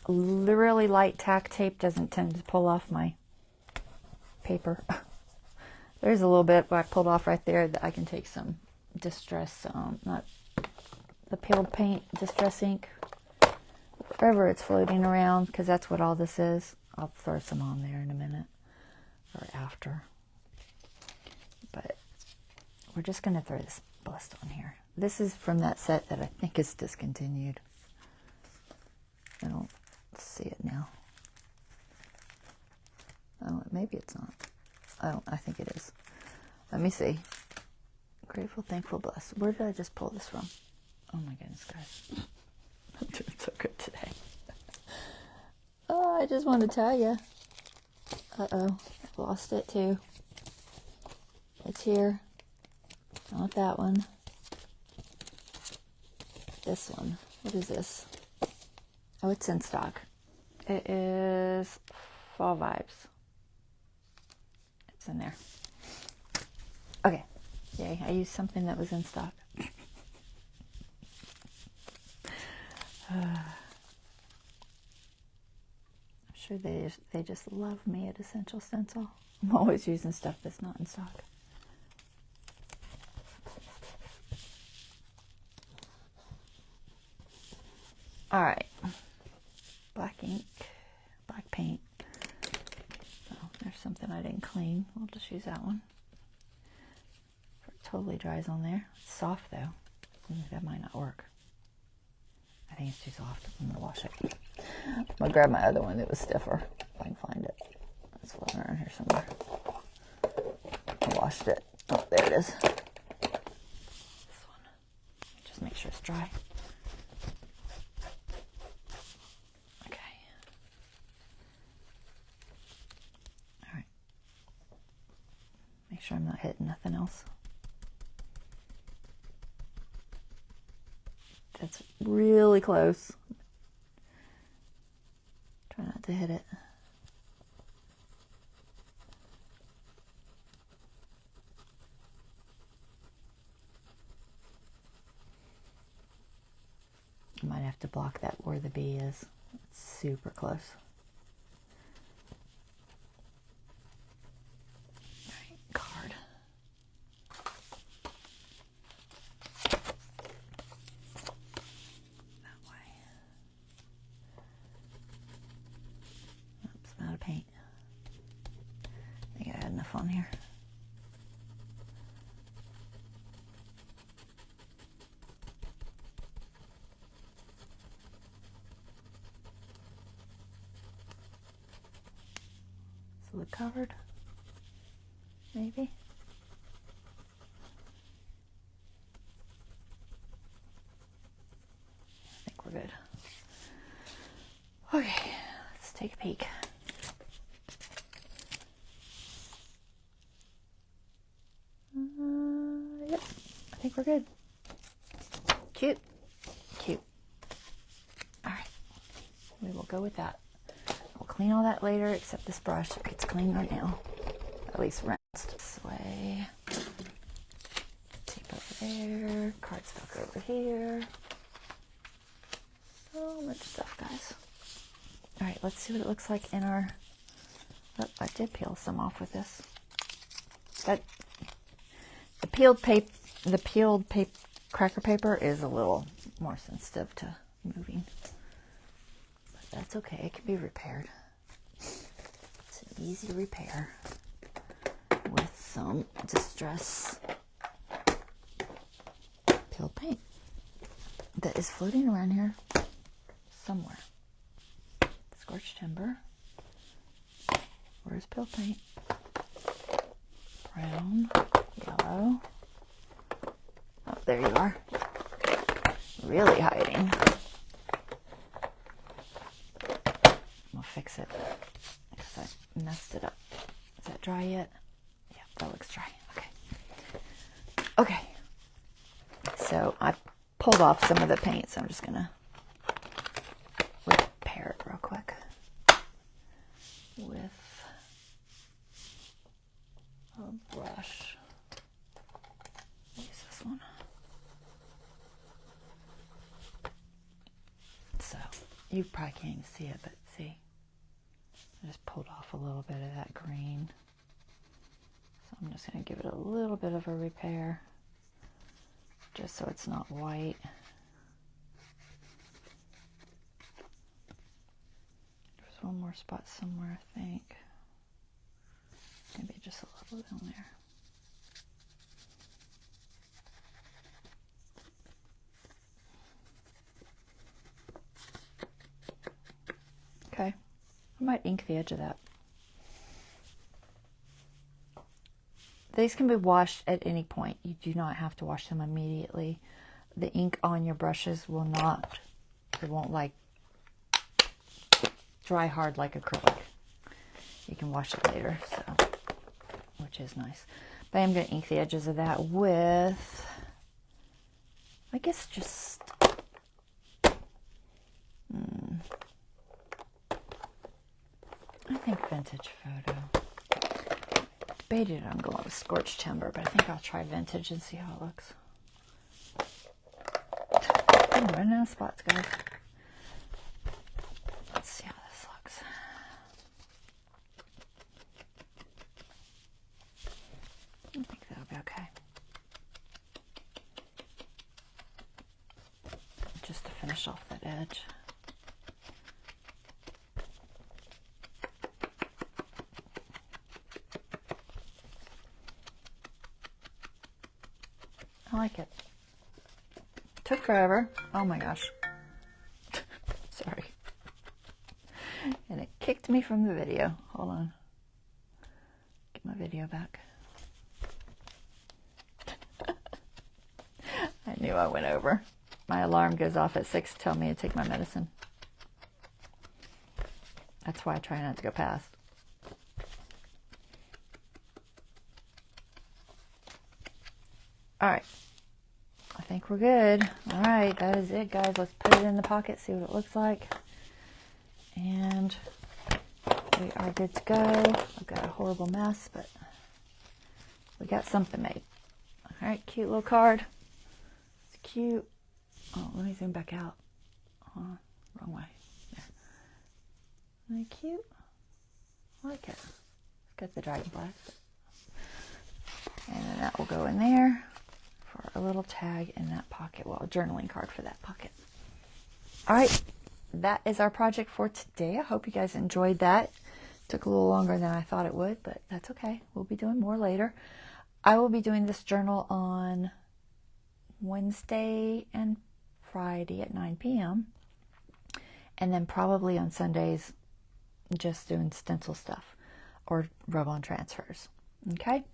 really light tack tape doesn't tend to pull off my paper. There's a little bit I pulled off right there that I can take some distress, not the peeled paint, distress ink, wherever it's floating around, because that's what all this is. I'll throw some on there in a minute or after. But we're just going to throw this bust on here. This is from that set that I think is discontinued. I don't see it now. Oh, maybe it's not. I think it is. Let me see. Grateful, thankful, blessed. Where did I just pull this from? Oh my goodness, guys. I'm doing so good today. Oh, I just wanted to tell you. Uh-oh. I lost it too. It's here. Not that one. This one. What is this? Oh, it's in stock. It is Fall Vibes. It's in there. Okay. Yay, I used something that was in stock. I'm sure they just love me at Essential Stencil. I'm always using stuff that's not in stock. All right, black ink, black paint. Oh, there's something I didn't clean. We'll just use that one. It totally dries on there. It's soft though. That might not work. I think it's too soft. I'm gonna wash it. I'm gonna grab my other one that was stiffer if I can find it. It's floating around here somewhere. I washed it. Oh, there it is. This one. Just make sure it's dry. Make sure I'm not hitting nothing else. That's really close. Try not to hit it. I might have to block that where the bee is. It's super close. Card. That way. Oops, I'm out of paint. I think I had enough on here. So the covered. Maybe. I think we're good. Okay, let's take a peek. Yep, I think we're good. Cute. Cute. we'll go with that. We'll clean all that later, except this brush. It's clean right now. At least rinsed. This way. Tape over there. Cardstock over here. So much stuff, guys. All right, let's see what it looks like in our... Oh, I did peel some off with this. But the peeled cracker paper is a little more sensitive to moving. But that's okay. It can be repaired. It's an easy repair with some Distress peeled paint that is floating around here somewhere. Scorched timber. Where's peeled paint? Brown, yellow. Oh, there you are. Really hiding. We'll fix it because I messed it up. Is that dry yet? Yeah, that looks dry. Okay. Okay. So I pulled off some of the paint, so I'm just gonna repair it real quick with a brush. Use this one. So you probably can't even see it, but see, I just pulled off a little bit of that green. So I'm just going to give it a little bit of a repair, just so it's not white. There's one more spot somewhere, I think. Maybe just a little down there. Okay, I might ink the edge of that. These can be washed at any point. You do not have to wash them immediately. The ink on your brushes will not, it won't like dry hard like acrylic. You can wash it later, so, which is nice. But I'm going to ink the edges of that with, I guess, just I think vintage photo. Debated on going with scorched timber, but I think I'll try vintage and see how it looks. I'm running out of spots, guys. Let's see how this looks. I think that'll be okay. Just to finish off that edge. I like it. Took forever. Oh my gosh. Sorry. And it kicked me from the video. Hold on. Get my video back. I knew I went over. My alarm goes off at 6 to tell me to take my medicine. That's why I try not to go past. All right. I think we're good. All right, that is it, guys. Let's put it in the pocket, see what it looks like. And we are good to go. I've got a horrible mess, but we got something made. All right, cute little card. It's cute. Oh, let me zoom back out. Wrong way. There. Isn't that cute? I like it. It's got the dragonflies. And then that will go in there. A little tag in that pocket, well, a journaling card for that pocket. All right, that is our project for today. I hope you guys enjoyed that. Took a little longer than I thought it would, but that's okay. We'll be doing more later. I will be doing this journal on Wednesday and Friday at 9 p.m. and then probably on Sundays just doing stencil stuff or rub-on transfers. Okay,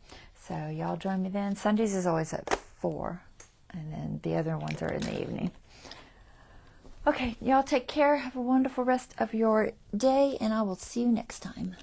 so y'all join me then. Sundays is always at 4, and then the other ones are in the evening. Okay, y'all take care. Have a wonderful rest of your day, and I will see you next time.